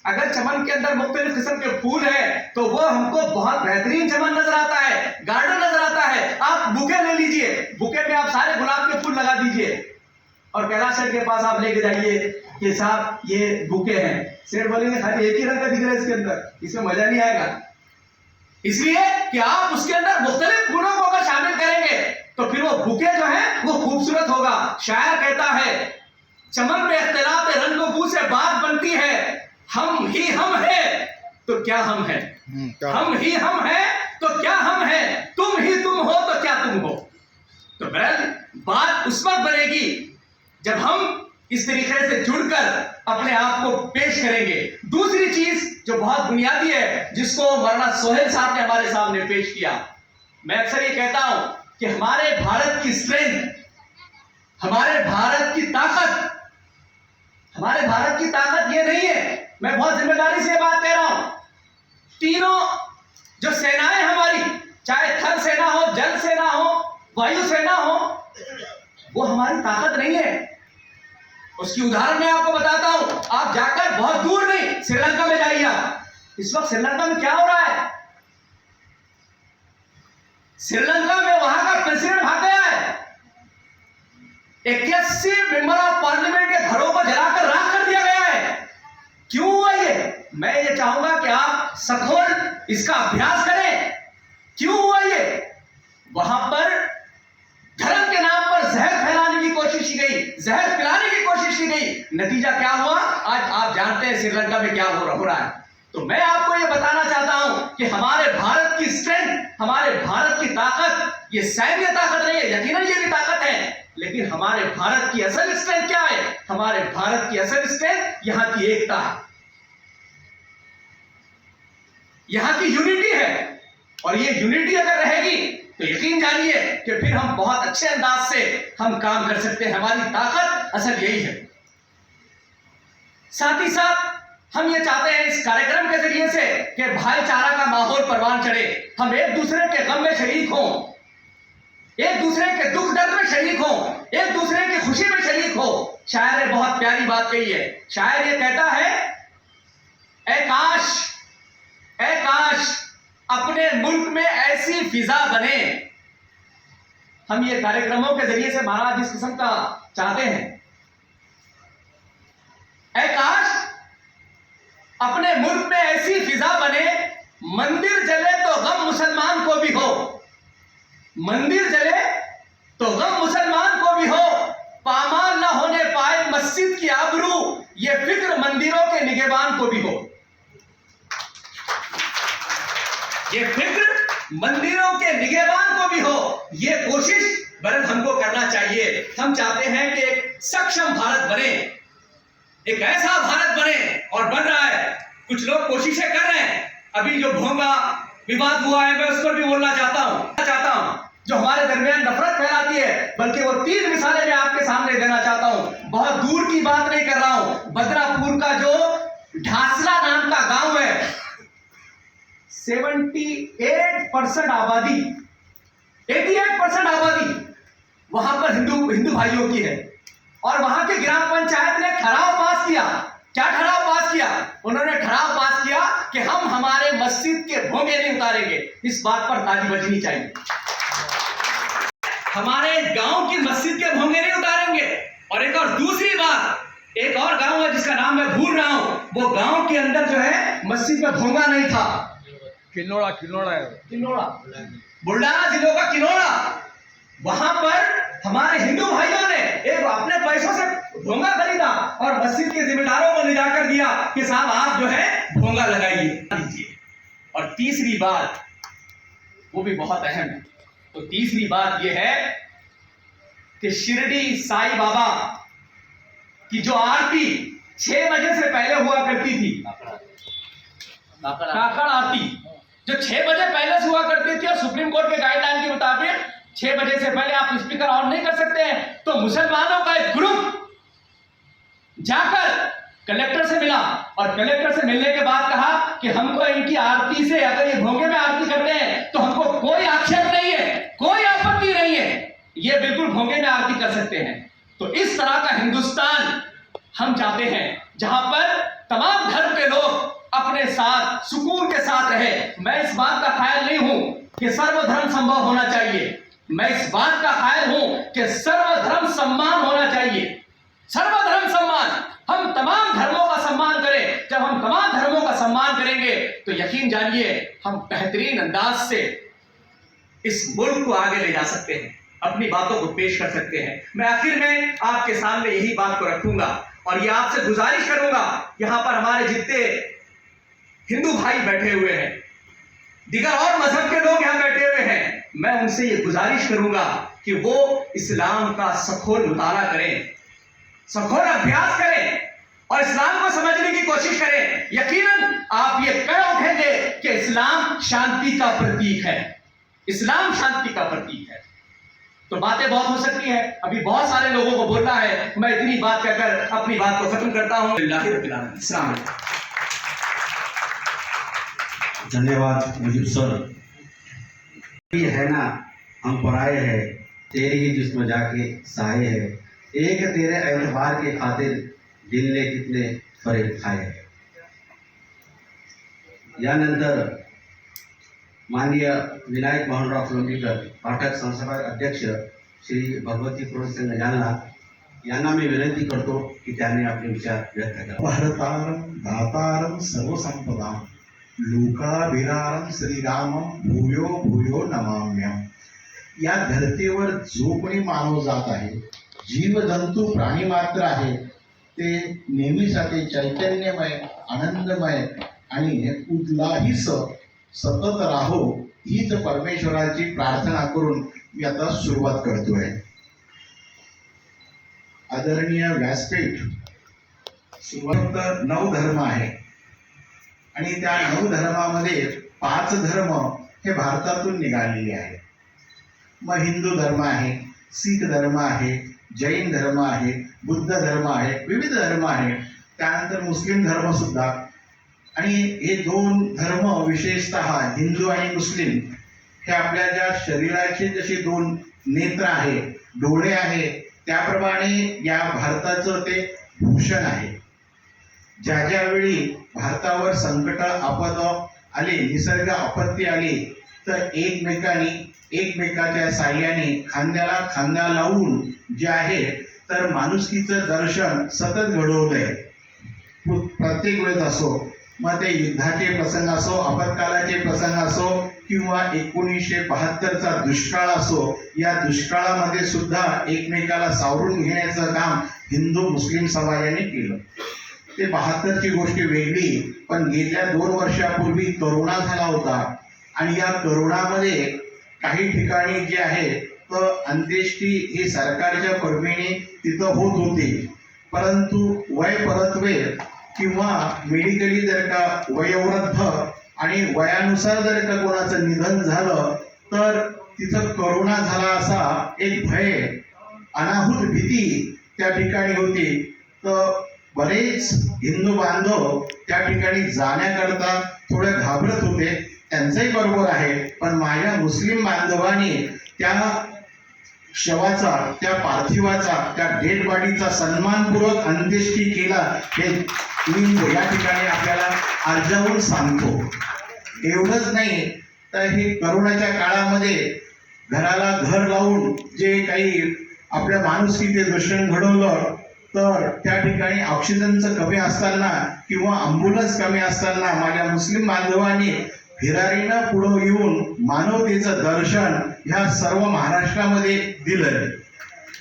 Speaker 4: अगर चमन के अंदर मुख्तलिफ किस्म के फूल है तो वो हमको बहुत बेहतरीन चमन नजर आता है, गार्डन नजर आता है। आप बुके ले लीजिए, बुके में आप सारे गुलाब के फूल लगा दीजिए और कैलाश सेठ के पास आप लेके जाइए कि साहब ये बुके हैं। सेठ बोलेंगे खाली एक ही रंग का दिख रहा है इसके अंदर, इसमें मजा नहीं आएगा। इसलिए कि आप उसके अंदर मुख्तलिफ फूलों को अगर शामिल करेंगे तो फिर वो बुके जो है वो खूबसूरत होगा। शायर कहता है, चमन में इख्तिलाफ रंगो बू से बात बनती है। हम ही हम है तो क्या हम है, हम ही हम है तो क्या हम है, तुम ही तुम हो तो क्या तुम हो। तो बहरहाल बात उस वक्त बनेगी जब हम इस तरीके से जुड़कर अपने आप को पेश करेंगे। दूसरी चीज जो बहुत बुनियादी है, जिसको मौलाना सोहेल साहब ने हमारे सामने पेश किया, मैं अक्सर ये कहता हूं कि हमारे भारत की स्ट्रेंथ, हमारे भारत की ताकत, हमारे भारत की ताकत ये नहीं है, मैं बहुत जिम्मेदारी से बात कह रहा हूं, तीनों जो सेनाएं हमारी, चाहे थल सेना हो, जल सेना हो, वायु सेना हो, वो हमारी ताकत नहीं है। उसकी उदाहरण मैं आपको बताता हूं। आप जाकर बहुत दूर नहीं, श्रीलंका में जाइए। आप इस वक्त श्रीलंका में क्या हो रहा है? श्रीलंका में वहां का प्रेसिडेंट भाग गया है। 81 मेंबर ऑफ पार्लियामेंट के घरों को जलाकर राख कर दिया गया है। क्यों हुआ ये? मैं ये चाहूंगा कि आप सखोल इसका अभ्यास करें। क्यों हुआ ये? वहां पर धर्म के नाम पर जहर फैलाने की कोशिश की गई, जहर पिलाने की कोशिश की गई। नतीजा क्या हुआ? आज आप जानते हैं श्रीलंका में क्या हो रहा है। तो मैं आपको यह बताना चाहता हूं कि हमारे भारत की स्ट्रेंथ, हमारे भारत की ताकत, ये सैन्य ताकत नहीं है, यकीनन ये भी ताकत है, लेकिन हमारे भारत की असल स्ट्रेंथ क्या है? हमारे भारत की असल स्ट्रेंथ यहां की एकता है, यहां की यूनिटी है। और ये यूनिटी अगर रहेगी तो यकीन जानिए कि फिर हम बहुत अच्छे अंदाज से हम काम कर सकते हैं। हमारी ताकत असल यही है। साथ ही साथ हम ये चाहते हैं इस कार्यक्रम के जरिए से कि भाईचारा का माहौल परवान चढ़े, हम एक दूसरे के गम में शरीक हों, एक दूसरे के दुख दर्द में शरीक हों, एक दूसरे की खुशी में शरीक हो। शायर ने बहुत प्यारी बात कही है। शायर ये कहता है, ऐ काश अपने मुल्क में ऐसी फिजा बने। हम ये कार्यक्रमों के जरिए से महाराज इस किस्म का चाहते हैं। ऐ काश अपने मुल्क में ऐसी फिजा बने, मंदिर जले तो गम मुसलमान को भी हो, मंदिर जले तो गम मुसलमान को भी हो, पामाल ना होने पाए मस्जिद की आबरू, ये फिक्र मंदिरों के निगहबान को भी हो। ये फिक्र मंदिरों के निगहबान को भी हो। ये कोशिश बरन हमको करना चाहिए। हम चाहते हैं कि एक सक्षम भारत बने, एक ऐसा भारत बने, और बन रहा है। कुछ लोग कोशिशें कर रहे हैं। अभी जो भोंगा विवाद हुआ है, मैं उस पर भी बोलना चाहता हूं, जो हमारे दरमियान नफरत फैलाती है। बल्कि वो 3 मिसालें मैं आपके सामने देना चाहता हूं। बहुत दूर की बात नहीं कर रहा हूं। बदरापुर का जो ढासला नाम का गांव है, 78% आबादी, 88% आबादी वहां पर हिंदू भाइयों की है। और वहां की ग्राम पंचायत ने ठराव पास किया। क्या ठराव पास किया? उन्होंने ठराव पास किया कि हम हमारे मस्जिद के भोंगे नहीं उतारेंगे। इस बात पर ताली बजनी चाहिए। हमारे गांव की मस्जिद के भोंगे नहीं उतारेंगे। और एक और दूसरी बात, एक और गांव है जिसका नाम मैं भूल रहा हूं, वो गांव के अंदर जो है मस्जिद में भोंगा नहीं था। किन्नौड़ा बुल्ढाना जिलों का किन्नौड़ा, वहां पर हमारे हिंदू भाइयों ने एक अपने पैसों से भोंगा खरीदा और मस्जिद के जिम्मेदारों को ले जाकर दिया कि साहब आप जो है भोंगा लगाइए। और तीसरी बात, वो भी बहुत अहम है। तो तीसरी बात यह है कि शिरडी साईं बाबा की जो आरती 6 बजे से पहले हुआ करती थी, काकड़ आरती जो 6 बजे पहले से हुआ करती थी, और सुप्रीम कोर्ट के गाइडलाइन के मुताबिक 6 बजे से पहले आप स्पीकर ऑन नहीं कर सकते हैं। तो मुसलमानों का एक ग्रुप जाकर कलेक्टर से मिला, और कलेक्टर से मिलने के बाद कहा कि हमको इनकी आरती से, अगर ये भोंगे में आरती करते हैं तो हमको कोई आक्षेप नहीं है, कोई आपत्ति नहीं है, ये बिल्कुल भोंगे में आरती कर सकते हैं। तो इस तरह का हिंदुस्तान हम चाहते हैं जहां पर तमाम धर्म के लोग अपने साथ सुकून के साथ रहे। मैं इस बात का ख्याल नहीं हूं कि सर्वधर्म संभव होना चाहिए, मैं इस बात का ख्याल हूं कि सर्वधर्म सम्मान होना चाहिए। सर्वधर्म सम्मान, हम तमाम धर्मों का सम्मान करें। जब हम तमाम धर्मों का सम्मान करेंगे तो यकीन जानिए हम बेहतरीन अंदाज से इस मुल्क को आगे ले जा सकते हैं, अपनी बातों को पेश कर सकते हैं। मैं आखिर में आपके सामने यही बात को रखूंगा और ये आपसे गुजारिश करूंगा, यहां पर हमारे जितने हिंदू भाई बैठे हुए हैं, दिगर और मजहब के लोग यहां बैठे हुए हैं, मैं उनसे ये गुजारिश करूंगा कि वो इस्लाम का सखोल मुताला करें, सखोल अभ्यास करें और इस्लाम को समझने की कोशिश करें। यकीनन आप ये कह उठेंगे कि इस्लाम शांति का प्रतीक है, इस्लाम शांति का प्रतीक है। तो बातें बहुत हो सकती हैं, अभी बहुत सारे लोगों को बोलना है। मैं इतनी बात कहकर अपनी बात को खत्म करता हूं।
Speaker 2: धन्यवाद मुजीब सर। ये है ना हम पराए हैं, तेरी ही जिस्म जाके साए है, एक तेरे एतबार के खातिर दिल ने कितने फरेब खाए हैं. यानंतर माननीय विनायक मोहनराव लोणीकर पाठक संस्थापक अध्यक्ष श्री भगवती प्रोत्संग जालना यांना मी विनंती करतो की त्यांनी आपले विचार व्यक्त करावे.
Speaker 5: भारतारं दातारं सर्वसंपदां लोकाभिरामं श्रीरामं भूयो भूयो नमाम्यहं. या धर्तीवर जो कोणी मानव जात आहे, जीवजंतू प्राणी मात्र आहे, ते नेहमीसाठी चैतन्यमय आनंदमय आणि उत्साहीच सतत राहो हीच परमेश्वराची प्रार्थना करून मी आता सुरुवात करतोय. आदरणीय व्यासपीठ, सुरुवात 9 धर्म आहे आणि त्या 9 धर्मामध्ये 5 धर्म हे भारतातून निघालेले आहेत. मग हिंदू धर्म आहे, शीख धर्म आहे, जैन धर्म आहे, बुद्ध धर्म आहे, विविध धर्म आहे. त्यानंतर मुस्लिम धर्म सुद्धा. आणि हे 2 धर्म विशेषतः हिंदू आणि मुस्लिम हे आपल्या ज्या शरीराचे जसे 2 नेत्र आहे, डोळे आहे, त्याप्रमाणे या भारताचं ते भूषण आहे. ज्या ज्यावेळी भारतावर संकट आपद आले, निसर्ग आपत्ती आली, तर एकमेकाच्या साह्याने खांद्याला खांदा लावून जे आहे तर माणुसकीचं दर्शन सतत घडवलंय. प्रत्येक वेळेस असो, मग ते युद्धाचे प्रसंग असो, आपत्कालाचे प्रसंग असो किंवा 1972चा दुष्काळ असो, या दुष्काळामध्ये सुद्धा एकमेकाला सावरून घेण्याचं काम हिंदू मुस्लिम समाजाने केलं. ते 72ची गोष्ट वेगळी, पण गेल्या 2 वर्षापूर्वी करोना झाला होता आणि या करोनामध्ये काही ठिकाणी जे आहे तर अंत्येष्टी ही सरकारच्या परमिने तिथं होत होती, परंतु वय परत्वे किंवा मेडिकली जर का वयोवृद्ध आणि वयानुसार जर का कोणाचं निधन झालं तर तिथं करोना झाला असा एक भय, अनाहूत भीती त्या ठिकाणी होती. तर बरेच हिंदू बांधव त्या ठिकाणी जाण्याकरता थोडे घाबरत होते. त्यांचंही बरोबर आहे, पण माझ्या मुस्लिम बांधवांनी त्या शवाचा, त्या पार्थिवाचा, त्या डेड बॉडीचा सन्मानपूर्वक अंत्येष्टी केला हे मी या ठिकाणी आपल्याला आर्जवून सांगतो. एवढंच नाही तर हे करोनाच्या काळामध्ये घराला घर लावून जे काही आपल्या माणुसकीचे दर्शन घडवलं, तर त्या ठिकाणी ऑक्सिजनचं कमी असताना किंवा अँब्युलन्स कमी असताना माझ्या मुस्लिम बांधवांनी फिरारीनं पुढं येऊन मानवतेचं दर्शन ह्या सर्व महाराष्ट्रामध्ये दिलं.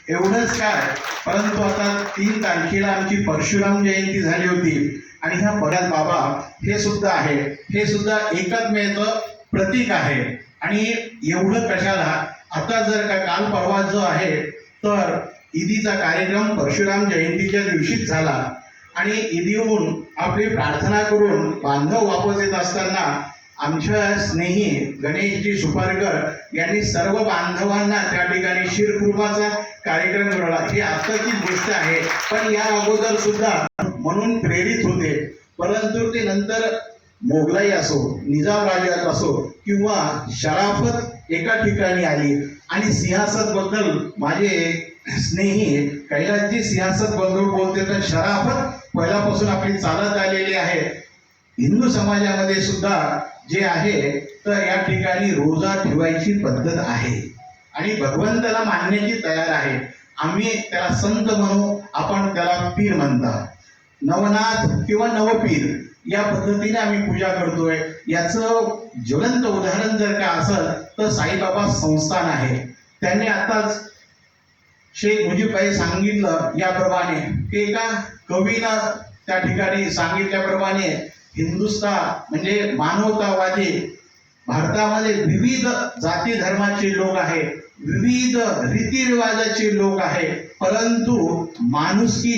Speaker 5: एवढंच काय, परंतु आता 3 तारखेला आमची परशुराम जयंती झाली होती आणि ह्या बऱ्याच बाबा हे सुद्धा आहे, हे सुद्धा एकत्मेचं प्रतीक आहे. आणि एवढं कशाला, आता जर का काल परवा जो आहे तर ईदीचा कार्यक्रम परशुराम जयंतीच्या दिवशीच झाला आणि ईदीहून आपली प्रार्थना करून बांधव वापस येत असताना आमच्या स्नेही गणेशजी सुपारकर यांनी सर्व बांधवांना त्या ठिकाणी शिरकुर्माचा कार्यक्रम घडवला. ही आत्ताची गोष्ट आहे, पण या अगोदर सुद्धा म्हणून प्रेरित होते. परंतु ते नंतर मोगलाई असो, निजाम राजात असो किंवा शराफत एका ठिकाणी आली आणि सिंहासत बद्दल माझे स्नेही कैलासजी सिंहासत बद्दल बोलते, तर शराफत पहिल्यापासून आपली चालत आलेली आहे. हिंदू समाजामध्ये सुद्धा जे आहे तर या ठिकाणी रोजा ठेवायची पद्धत आहे आणि भगवंताला मानण्याची तयार आहे. आम्ही त्याला संत म्हणू, आपण त्याला पीर म्हणतात, नवनाथ किंवा नवपीर या पद्धतीने आम्ही पूजा करतोय. याचं ज्वलंत उदाहरण जर का असेल तर साईबाबा संस्थान आहे. त्यांनी आताच शेख मुजीबभाई सांगितलं याप्रमाणे की एका कवीनं त्या ठिकाणी सांगितल्याप्रमाणे हिंदुस्थान म्हणजे मानवतावादी, भारतामध्ये विविध जाती धर्माचे लोक आहेत, विविध रीतिरिवाजाचे लोक आहेत, परंतु माणुसकी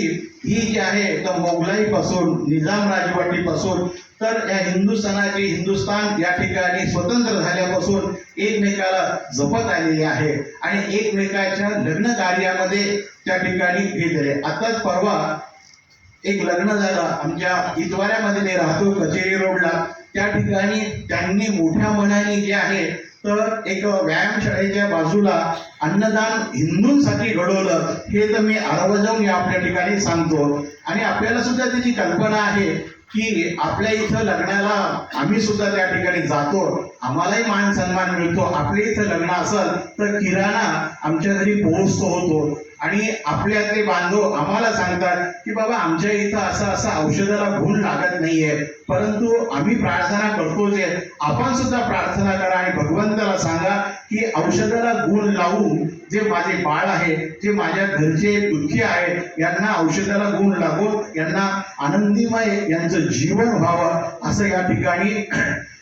Speaker 5: ही जी आहे तर मोगलाईपासून निजाम राजवटीपासून तर या हिंदुस्थान या ठिकाणी स्वतंत्र झाल्यापासून एकमेकाला जपत आलेली आहे आणि एकमेकाच्या लग्न कार्यामध्ये त्या ठिकाणी घेतले. आताच परवा एक लग्न झालं आमच्या इतवाऱ्यामध्ये, राहतो कचेरी रोडला, त्या ठिकाणी त्यांनी मोठ्या मनाने जे आहे तर एक व्यायामशाळेच्या बाजूला अन्नदान हिंदूंसाठी घडवलं हे तर मी आवर्जून या आपल्या ठिकाणी सांगतो. आणि आपल्याला सुद्धा त्याची कल्पना आहे की आपल्या इथं लग्नाला आम्ही सुद्धा त्या ठिकाणी जातो, आम्हालाही मान सन्मान मिळतो. आपल्या इथं लग्न असेल तर किराणा आमच्या घरी पोहोचतो होतो आणि आपल्यातले बांधव आम्हाला सांगतात की बाबा आमच्या इथं असं औषधाला गुण लागत नाहीये, परंतु आम्ही प्रार्थना करतो जे आपण सुद्धा प्रार्थना करा आणि भगवंताला सांगा की औषधाला गुण लावून जे माझे बाळ आहे, जे माझ्या घरचे दुःखी आहेत, यांना औषधाला गुण लागून यांना आनंदीमय यांचं जीवन व्हावं असं या ठिकाणी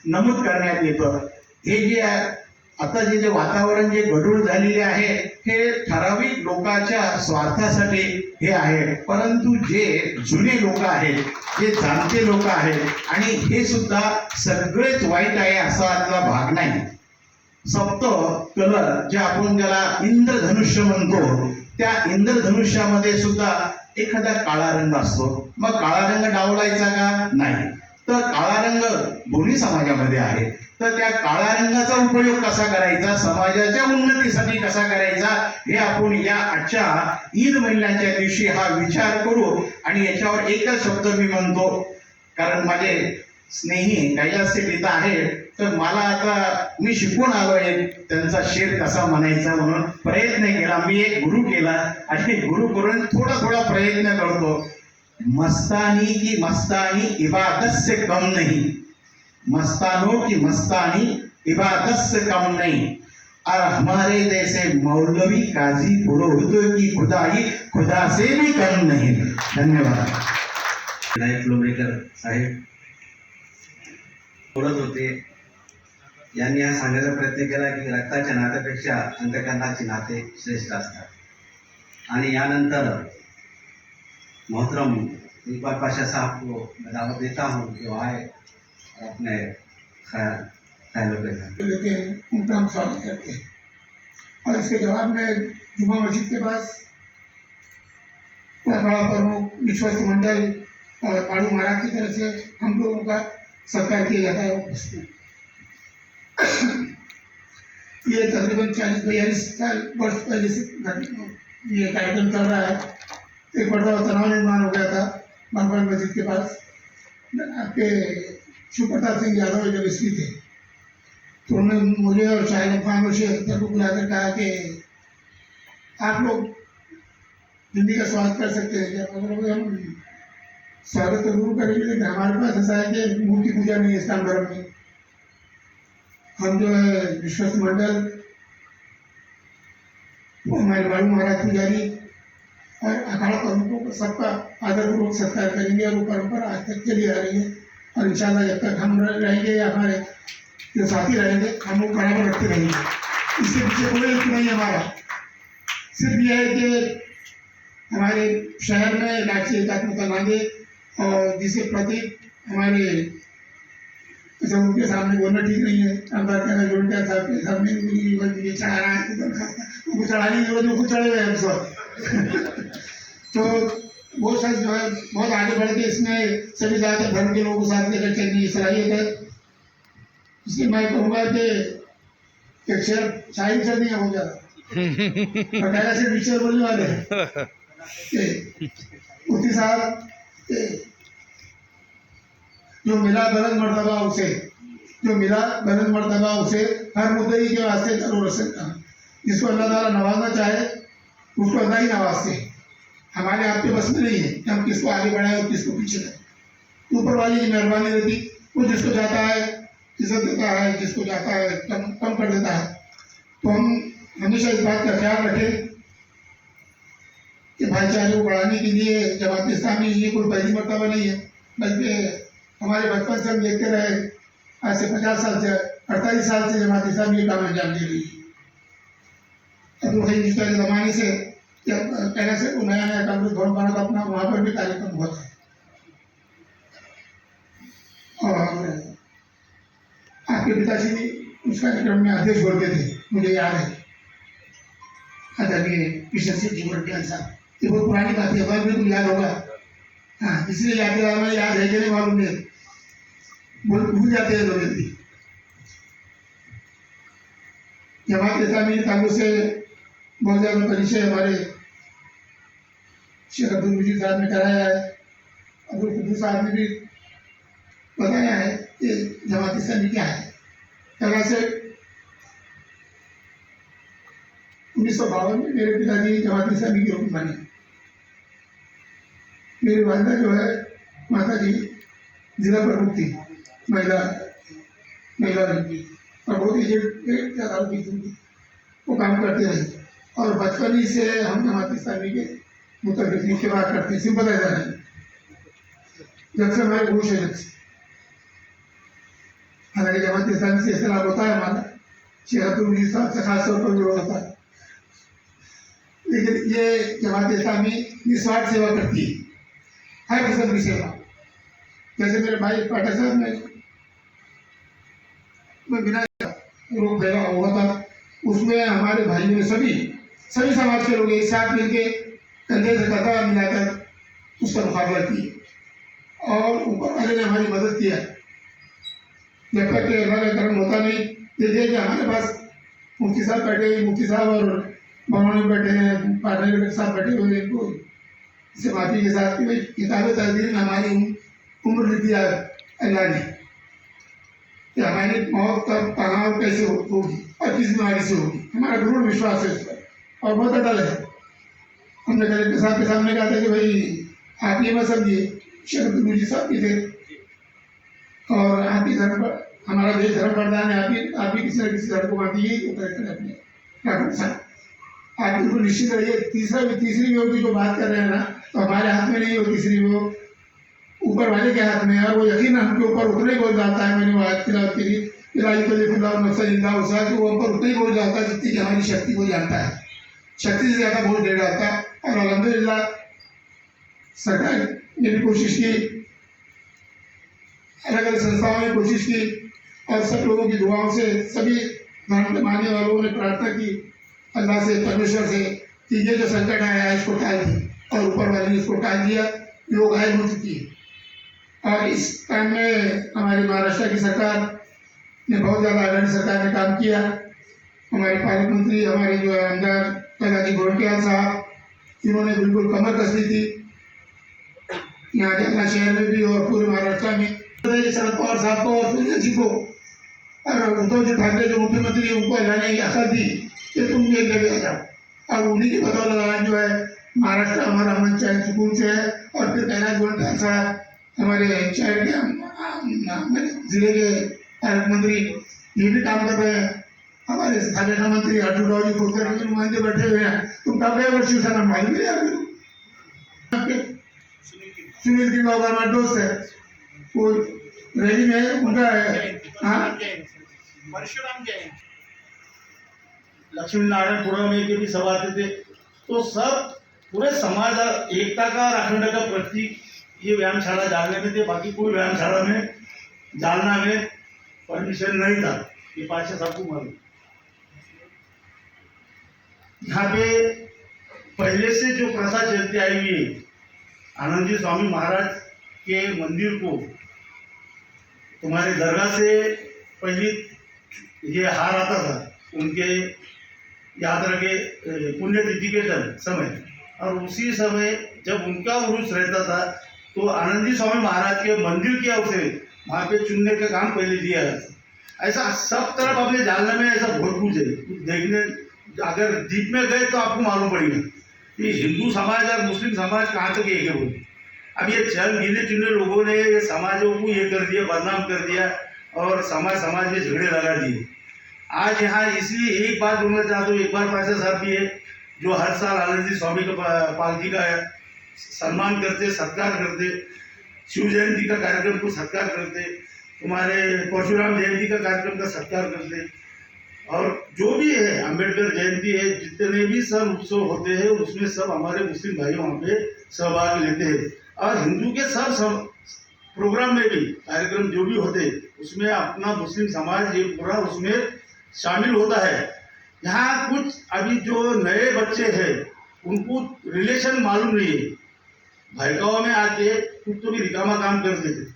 Speaker 5: नमूद करण्यात येतं. हे जे आता जे वातावरण जे गढूळ झालेले आहे हे ठराविक लोकांच्या स्वार्थासाठी हे आहे, परंतु जे जुने लोक आहेत, जे जाणते लोक आहेत आणि हे सुद्धा सगळेच वाईट आहे असा आतला भाग नाही. सप्त कलर जे आपण ज्याला इंद्रधनुष्य म्हणतो, त्या इंद्रधनुष्यामध्ये सुद्धा एखादा काळा रंग असतो. मग काळा रंग डावलायचा का? नाही. तर काळा रंग दोन्ही समाजामध्ये आहे. तर त्या काळ्या रंगाचा उपयोग कसा करायचा, समाजाच्या उन्नतीसाठी कसा करायचा, हे आपण या आजच्या ईद महिन्याच्या दिवशी हा विचार करू. आणि याच्यावर एकच शब्द मी म्हणतो, कारण माझे स्नेही कैलास इथं आहे, तर मला आता मी शिकून आलोय त्यांचा शेर कसा म्हणायचा म्हणून प्रयत्न केला. मी एक गुरु केला आणि गुरु करून थोडा प्रयत्न करतो. मस्तानी की मस्तानी इबादत से कम नहीं, मस्तानों की मस्तानी इबादत से कम नहीं, और हमारे जैसे मौलवी काजी पुरोहितों की खुदाई खुदा से भी कम नहीं. धन्यवाद.
Speaker 2: विनायक लोमणीकर साहेब बोलत होते. यांनी हा सांगायचा प्रयत्न केला की रक्ताच्या नात्यापेक्षा अंतकरणाचे नाते श्रेष्ठ असतात. आणि यानंतर मोहतरम इकबाल पाशा साहब को मैं दावत देता हूँ कि वो आए और अपने ख्यालों के साथ
Speaker 6: लेते हैं, उनका हम स्वागत करते हैं. और इसके जवाब में जुमा मस्जिद के पास बड़ा प्रमुख विश्वस्त मंडल और पाड़ू महाराज की तरफ से हम लोगों का सत्कार किया जाता है. ये तकरीबन 40-42 साल वर्ष पहले से ये कार्यक्रम चल रहा है. एक बड़ा तनाव निर्माण हो गया था भगवान मस्जिद के पास. आपके शिवप्रताप सिंह यादव जब इसकी थे तो उन्होंने मुझे और शाहिद खान और शेख को बुलाकर कहा कि आप लोग हिंदी का स्वागत कर सकते हैं क्या. मतलब हम स्वागत तो जरूर करेंगे, लेकिन हमारे पास ऐसा है कि मूर्ति पूजा नहीं है इस्लाम धर्म में. हम जो है विश्वस्त मंडल, हमारे बाबू महाराज पुजारी और अखाड़ा प्रमुखों को सबका आदरपूर्वक सत्कार करेंगे. और वो परंपरा आज तक चली आ रही है और इंशाल्लाह जब तक हम रहेंगे या हमारे जो साथी रहेंगे हम वो बराबर रखते रहेंगे. इसके पीछे कोई हेतु नहीं हमारा, सिर्फ यह है कि हमारे शहर में राष्ट्रीय एकात्मता लाएंगे और जिसके प्रति हमारे अच्छा उनके सामने बोलना ठीक नहीं है. अंबेडकर जोड़कर साहब के सामने ये चढ़ा रहा है उनको चढ़ाने की जरूरत, वो चढ़े हुए हैं सब. तो वो सच जो है बहुत आगे बढ़ के इसमें सभी जाति धर्म के लोगों को साथ लेकर चलने की सलाहियत है. इसलिए मैं कहूँगा कि एक शायरी शब्द नहीं हो जाता पटाला से विषय बोलने वाले हैं मुफ्ती साहब जो मिला बुलंद मर्तबा उसे, जो मिला बुलंद मर्तबा उसे हर मुद्दई के वास्ते करो रसद. जिसको अल्लाह ताला नवाजना चाहे उसको अल्लाह ही नवाजते. हमारे आपके बस में नहीं है कि हम किसको आगे बढ़ाएं और किसको पीछे करें. ऊपर वाली की मेहरबानी रहती, वो जिसको चाहता है इज्जत देता है, जिसको चाहता है कम कर देता है. तो हम हमेशा इस बात का ख्याल रखें कि भाईचारे को बढ़ाने के लिए जमात इस्लामी ये कोई पहली मर्तबा नहीं है, बल्कि हमारे बचपन से हम देखते रहे. आज से 50 साल से 48 साल से जमात इस्लामी ये काम अंजाम दे रही है. अब्दुल हई मुश्ता के ज़माने से जब पहले से नया नया काम भवन बना था अपना, वहाँ पर भी कार्यक्रम हुआ था. और आपके पिताजी उस कार्यक्रम में अध्यक्ष बोलते थे, मुझे याद है आदरणीय कृष्ण सिंह जी वर्टियाल साहब. ये बहुत पुरानी बात है, हमें बिल्कुल याद होगा. हाँ, इसलिए याद है, हमें याद है कि नहीं मालूम नहीं, भूल जाते हैं लोग जल्दी. जमात इस्लामी के ताल्लुक से बहुत ज़्यादा परिचय हमारे शेख अब्दुल मजीद साहब ने कराया है। अब्दुल कुद्दूस साहब ने भी बताया है कि जमात इस्लामी क्या है। पहला से 1952 में मेरे पिताजी जमात इस्लामी के रुकन बने। मेरी वालिदा जो है माता जी जिला प्रमुख थी महिला रंग की, और बहुत ही ज़्यादा वो काम करते रहे। और बचपन ही से हम जमात इस्लामी के मुताबिक इत्तेबा करते, सिंपलाइजर हैं जब से हमारे होश है। जब से हालांकि जमात इस्लामी से इख्तिलाफ होता है हमारा, शेख अब्दुल मजीद साहब से खास तौर पर विरोध होता है, लेकिन ये जमात इस्लामी निस्वार्थ सेवा करती है, हर किस्म की सेवा। जैसे मेरे भाई पाठक साहब ने बिना रोक फैला हुआ था, उसमें हमारे भाइयों ने सभी समाज के लोग एक साथ मिलके कंधे से कंधा मिलाकर उसका मुकाबला किया और ऊपर वाले ने हमारी मदद किया। जब तक कि अल्लाह का करम होता नहीं, देखिए कि हमारे पास मुफ्ती साहब बैठे, मुफ्ती साहब और मौलाना बैठे हैं, पार्टनर के साथ बैठे हुए, इनको इससे माफी के साथ कि भाई किताब तहजीर में हमारी उम्र लिख दिया अल्लाह ने कि हमारी मौत कब कहाँ और कैसे होगी और किस बीमारी से होगी। हमारा दृढ़ विश्वास है इस पर और बहुत अटल है। हमने कलेक्टर साहब के सामने कहा था कि भाई आप ये मत समझिए, शेख अब्दुल मजीद साहब भी थे और आप ही धर्म पर, हमारा देश धर्म प्रधान है, आप ही किसी न किसी धर्म को मानती है तो कलेक्टर अपने डॉक्टर साहब आप बिल्कुल निश्चित रहिए। तीसरी भी होगी जो बात कर रहे हैं ना, तो हमारे हाथ में नहीं हो, तीसरी वो ऊपर वाले के हाथ में है और वो यकीन हमके ऊपर उतना ही बोल जाता है। मैंने वो आयत तिलावत की वो ऊपर उतना ही बोल जाता है जितनी कि हमारी शक्ति को जानता है, शक्ति से ज़्यादा बोल दे जाता है। और अल्हम्दुलिल्लाह सरकार ने भी कोशिश की, अलग अलग संस्थाओं ने कोशिश की और सब लोगों की दुआओं से सभी धर्म के मानने वालों ने प्रार्थना की अल्लाह से, परमेश्वर से कि ये जो संकट आया है इसको टाल दी, और ऊपर वाले ने इसको टाल दिया। लोग गायब हो चुकी है और इस टाइम में हमारी महाराष्ट्र की सरकार ने बहुत ज़्यादा आघाड़ी सरकार ने काम किया। हमारे पालक मंत्री हमारे जो है आमदार कैलाश घोड़कियाल साहब, इन्होंने बिल्कुल कमर कस ली थी यहाँ जालना शहर में भी और पूरे महाराष्ट्र में। शरद पवार साहब को और सूर्य जी को और उद्धव जी ठाकरे जो मुख्यमंत्री उनको अल्लाह ने अकल दी कि तुम एक जगह आ जाओ, और उन्हीं की बदौलत जो है महाराष्ट्र हमारा मन चाहे सुकून से है। और फिर कैलाश घोड़कियाल साहब हमारे शहर के जिले के पालक मंत्री ये भी काम कर रहे हैं। हमारे स्थानीय मंत्री अर्जुन राव जी फुटकर के नुमाइंदे बैठे हुए हैं। तुम कब गए वर्ष शिवसेना मालूम नहीं आपको? सुनील की बाबा हमारा दोस्त है, वो रैली में उनका हाँ
Speaker 5: परशुराम जैन लक्ष्मी नारायणपुरम में के भी सब आते थे। तो सब पूरे समाज एकता का और अखंड का प्रतीक ये व्यायामशाला जालने में थे। बाकी कोई व्यायामशाला में जालना में परमिशन नहीं था, ये पाशा सबको मालूम। यहाँ पे पहले से जो प्रथा चलती आई हुई है, आनंदजी स्वामी महाराज के मंदिर को तुम्हारे दरगाह से पहले ये हार आता था उनके यात्रा के पुण्यतिथि के समय, और उसी समय जब उनका उर्स रहता था तो आनंदी स्वामी महाराज के मंदिर की ओर से वहाँ पे चुनने का काम पहले दिया है। ऐसा सब तरफ अपने जालने में ऐसा बहुत कुछ है देखने। अगर डीप में गए तो आपको मालूम पड़ेगा कि हिंदू समाज और मुस्लिम समाज कहाँ तक एक है बोले। अब ये चंद गिने चुने लोगों ने ये समाजों को ये कर दिया, बदनाम कर दिया और समाज में झगड़े लगा दिए। आज यहाँ इसलिए एक बात बोलना चाहता हूँ, एक बार पाशा साहब भी है जो हर साल आनंदी स्वामी का पालकी का सम्मान करते, सत्कार करते, शिव जयंती का कार्यक्रम को सत्कार करते, तुम्हारे परशुराम जयंती का कार्यक्रम का सत्कार करते, और जो भी है अंबेडकर जयंती है, जितने भी सब उत्सव होते हैं उसमें सब हमारे मुस्लिम भाई वहाँ पे सहभाग लेते हैं। और हिंदू के सब प्रोग्राम में भी कार्यक्रम जो भी होते उसमें अपना मुस्लिम समाज ये पूरा उसमें शामिल होता है। यहाँ कुछ अभी जो नए बच्चे हैं उनको रिलेशन मालूम नहीं है, भड़काऊ में आके कुछ तो भी रिकामा काम कर देते।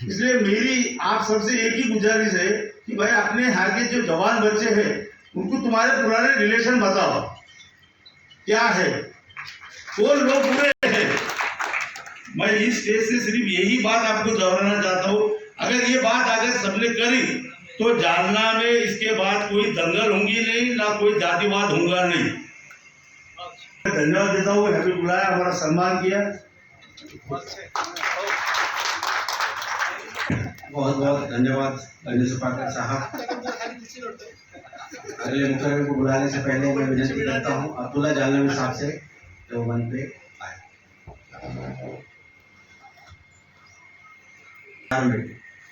Speaker 5: इसलिए मेरी आप सबसे एक ही गुजारिश है कि भाई अपने यहाँ के जो जवान बच्चे हैं
Speaker 7: उनको तुम्हारे पुराने रिलेशन बताओ क्या है, कौन लोग बुरे हैं। मैं इस स्टेज से सिर्फ यही बात आपको दोहराना चाहता हूँ, अगर ये बात अगर सबने करी तो जालना में इसके बाद कोई दंगल होंगी नहीं, ना कोई जातिवाद होगा नहीं। धन्यवाद देता हूँ, हमें बुलाया, हमारा सम्मान किया।
Speaker 2: बहुत बहुत धन्यवाद अनिल सुपाकर साहब। अगले मुकर्रम को बुलाने से पहले मैं विनती करता हूँ अब्दुल्ला जालनवी साहब से तो मन पे आए,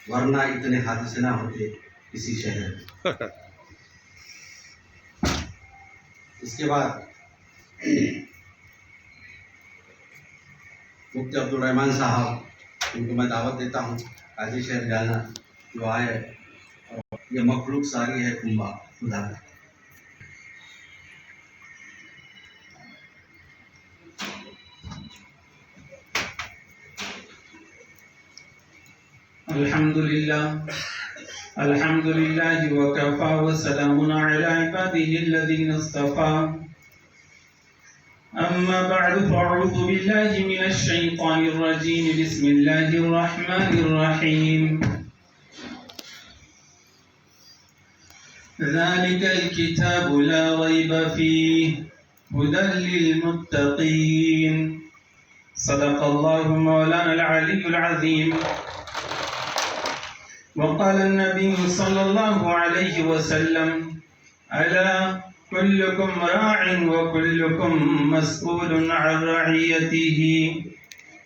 Speaker 2: वरना इतने हादसे ना होते किसी शहर में। इसके बाद मुफ्ती अब्दुल रहमान साहब, उनको मैं दावत देता हूँ काजी शहर जालना जो आए, और ये मखलूक सारी है कुंभा खुदा।
Speaker 8: अल्हम्दुलिल्लाह वकफ़ा वसलामुन अला इबादिहिल्लज़ीना इस्तफ़ा। अम्मा बअद फ़अऊज़ु बिल्लाहि मिनश शैतानिर रजीम। बिस्मिल्लाहिर रहमानिर रहीम। ज़ालिकल किताबु ला रैब फ़ीहि हुदल लिल मुत्तक़ीन। सदक़ल्लाहु मौलानल अलियुल अज़ीम। वक़ाल नबी सल्लल्लाहु अलैहि वसल्लम अला कुल्लुकुम राइन व कुल्लुकुम मस्ऊलुन अन रइयतिही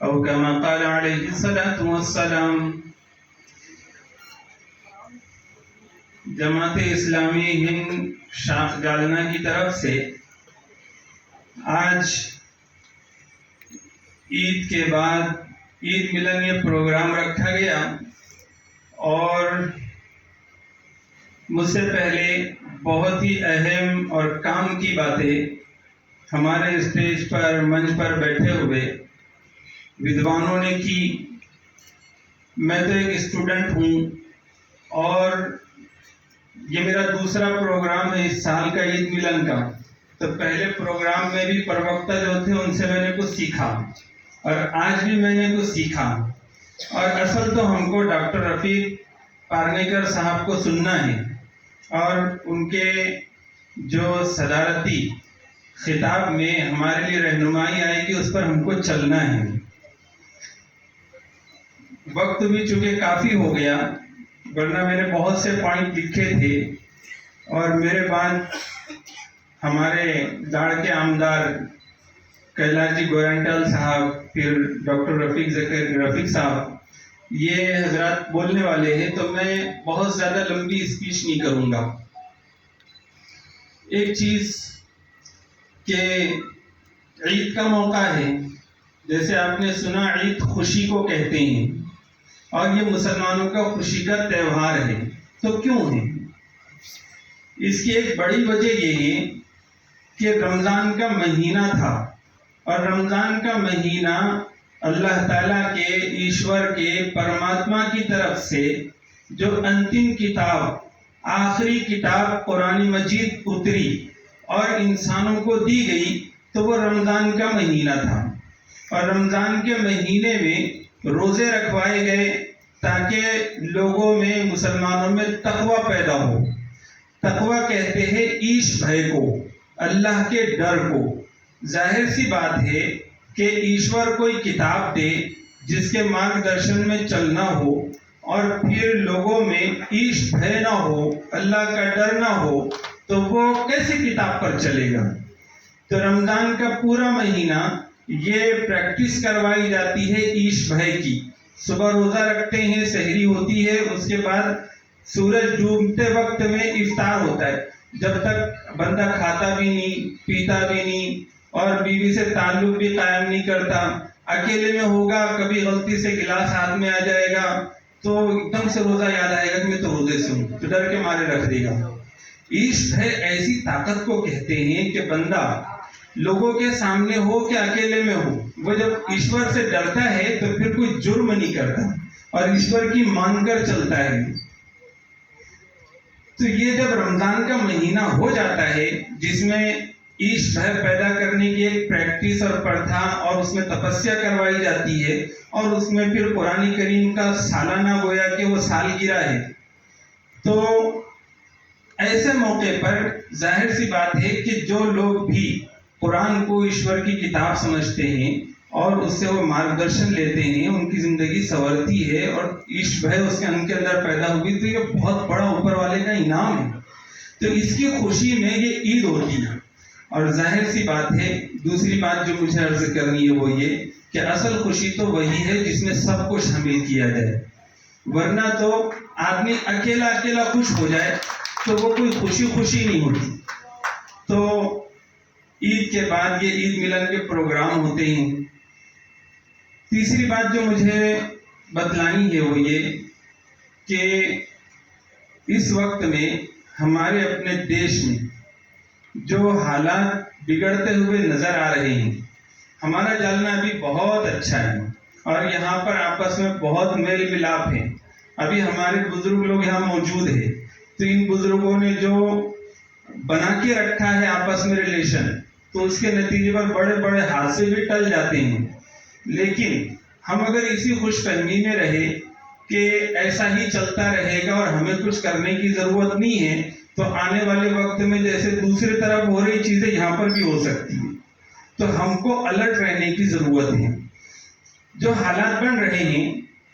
Speaker 8: औ कमा क़ाल अलैहि सलातु वस्सलाम। जमात इस्लामी हिंद शाख जालना की तरफ से आज ईद के बाद ईद मिलन ये प्रोग्राम रखा गया, और मुझसे पहले बहुत ही अहम और काम की बातें हमारे स्टेज पर मंच पर बैठे हुए विद्वानों ने की। मैं तो एक स्टूडेंट हूँ और ये मेरा दूसरा प्रोग्राम है इस साल का ईद मिलन का। तो पहले प्रोग्राम में भी प्रवक्ता जो थे उनसे मैंने कुछ सीखा, और आज भी मैंने कुछ सीखा। और असल तो हमको डॉक्टर रफ़ीक पारनेकर साहब को सुनना है, और उनके जो सदारती खिताब में हमारे लिए रहनुमाई आएगी उस पर हमको चलना है। वक्त भी चूँकि काफ़ी हो गया, वरना मैंने बहुत से पॉइंट लिखे थे, और मेरे बाद हमारे दाड़ के आमदार कैलाश जी गोरंटल साहब, फिर डॉक्टर रफ़ीक साहब, ये हजरात बोलने वाले हैं, तो मैं बहुत ज़्यादा लंबी स्पीच नहीं करूँगा। एक चीज़ के ईद का मौका है, जैसे आपने सुना ईद खुशी को कहते हैं, और ये मुसलमानों का खुशी का त्यौहार है। तो क्यों है? इसकी एक बड़ी वजह ये है कि रमज़ान का महीना था, और रमज़ान का महीना अल्लाह ताला के, ईश्वर के, परमात्मा की तरफ से जो अंतिम किताब, आखिरी किताब कुरान मजीद उतरी और इंसानों को दी गई, तो वो रमज़ान का महीना था। और रमज़ान के महीने में रोज़े रखवाए गए ताकि लोगों में, मुसलमानों में तक़वा पैदा हो। तक़वा कहते हैं ईश भय को, अल्लाह के डर को। जाहिर सी बात है कि ईश्वर कोई किताब दे जिसके मार्गदर्शन में चलना हो, और फिर लोगों में ईश भय ना हो, अल्लाह का डर ना हो, तो वो कैसी किताब पर चलेगा? तो रमज़ान का पूरा महीना ये प्रैक्टिस करवाई जाती है ईश भय की। सुबह रोज़ा रखते हैं, सहरी होती है, उसके बाद सूरज डूबते वक्त में इफ्तार होता है। जब तक बंदा खाता भी नहीं, पीता भी नहीं, और बीवी से ताल्लुक भी कायम नहीं करता, अकेले में होगा, कभी गलती से गिलास हाथ में आ जाएगा तो एकदम से रोज़ा याद आएगा कि मैं तो रोज़े से हूँ, तो डर के मारे रख देगा। ईश है ऐसी ताकत को कहते हैं कि बंदा लोगों के सामने हो कि अकेले में हो, वो जब ईश्वर से डरता है तो फिर कोई जुर्म नहीं करता और ईश्वर की मानकर चलता है। तो ये जब रमजान का महीना हो जाता है, जिसमें ईश भय पैदा करने की एक प्रैक्टिस और प्रथा और उसमें तपस्या करवाई जाती है, और उसमें फिर कुरान करीम का सालाना गोया कि वो सालगिरह है, तो ऐसे मौके पर जाहिर सी बात है कि जो लोग भी कुरान को ईश्वर की किताब समझते हैं और उससे वो मार्गदर्शन लेते हैं, उनकी जिंदगी संवरती है और ईश भय उनके अंदर पैदा हुई, तो ये बहुत बड़ा ऊपर वाले का इनाम है। तो इसकी खुशी में ये ईद होती है। और जाहिर सी बात है, दूसरी बात जो मुझे अर्ज करनी है वो ये कि असल खुशी तो वही है जिसमें सबको शामिल किया जाए, वरना तो आदमी अकेला अकेला खुश हो जाए तो वो कोई खुशी नहीं होती। तो ईद के बाद ये ईद मिलन के प्रोग्राम होते हैं। तीसरी बात जो मुझे बतलानी है वो ये कि इस वक्त में हमारे अपने देश में जो हालात बिगड़ते हुए नजर आ रहे हैं, हमारा जालना अभी बहुत अच्छा है और यहाँ पर आपस में बहुत मेल मिलाप है। अभी हमारे बुजुर्ग लोग यहाँ मौजूद है, तो इन बुजुर्गों ने जो बना के रखा है आपस में रिलेशन, तो उसके नतीजे पर बड़े बड़े हादसे भी टल जाते हैं। लेकिन हम अगर इसी खुशफहमी में रहे कि ऐसा ही चलता रहेगा और हमें कुछ करने की जरूरत नहीं है, तो आने वाले वक्त में जैसे दूसरी तरफ हो रही चीजें यहाँ पर भी हो सकती हैं। तो हमको अलर्ट रहने की जरूरत है। जो हालात बन रहे हैं,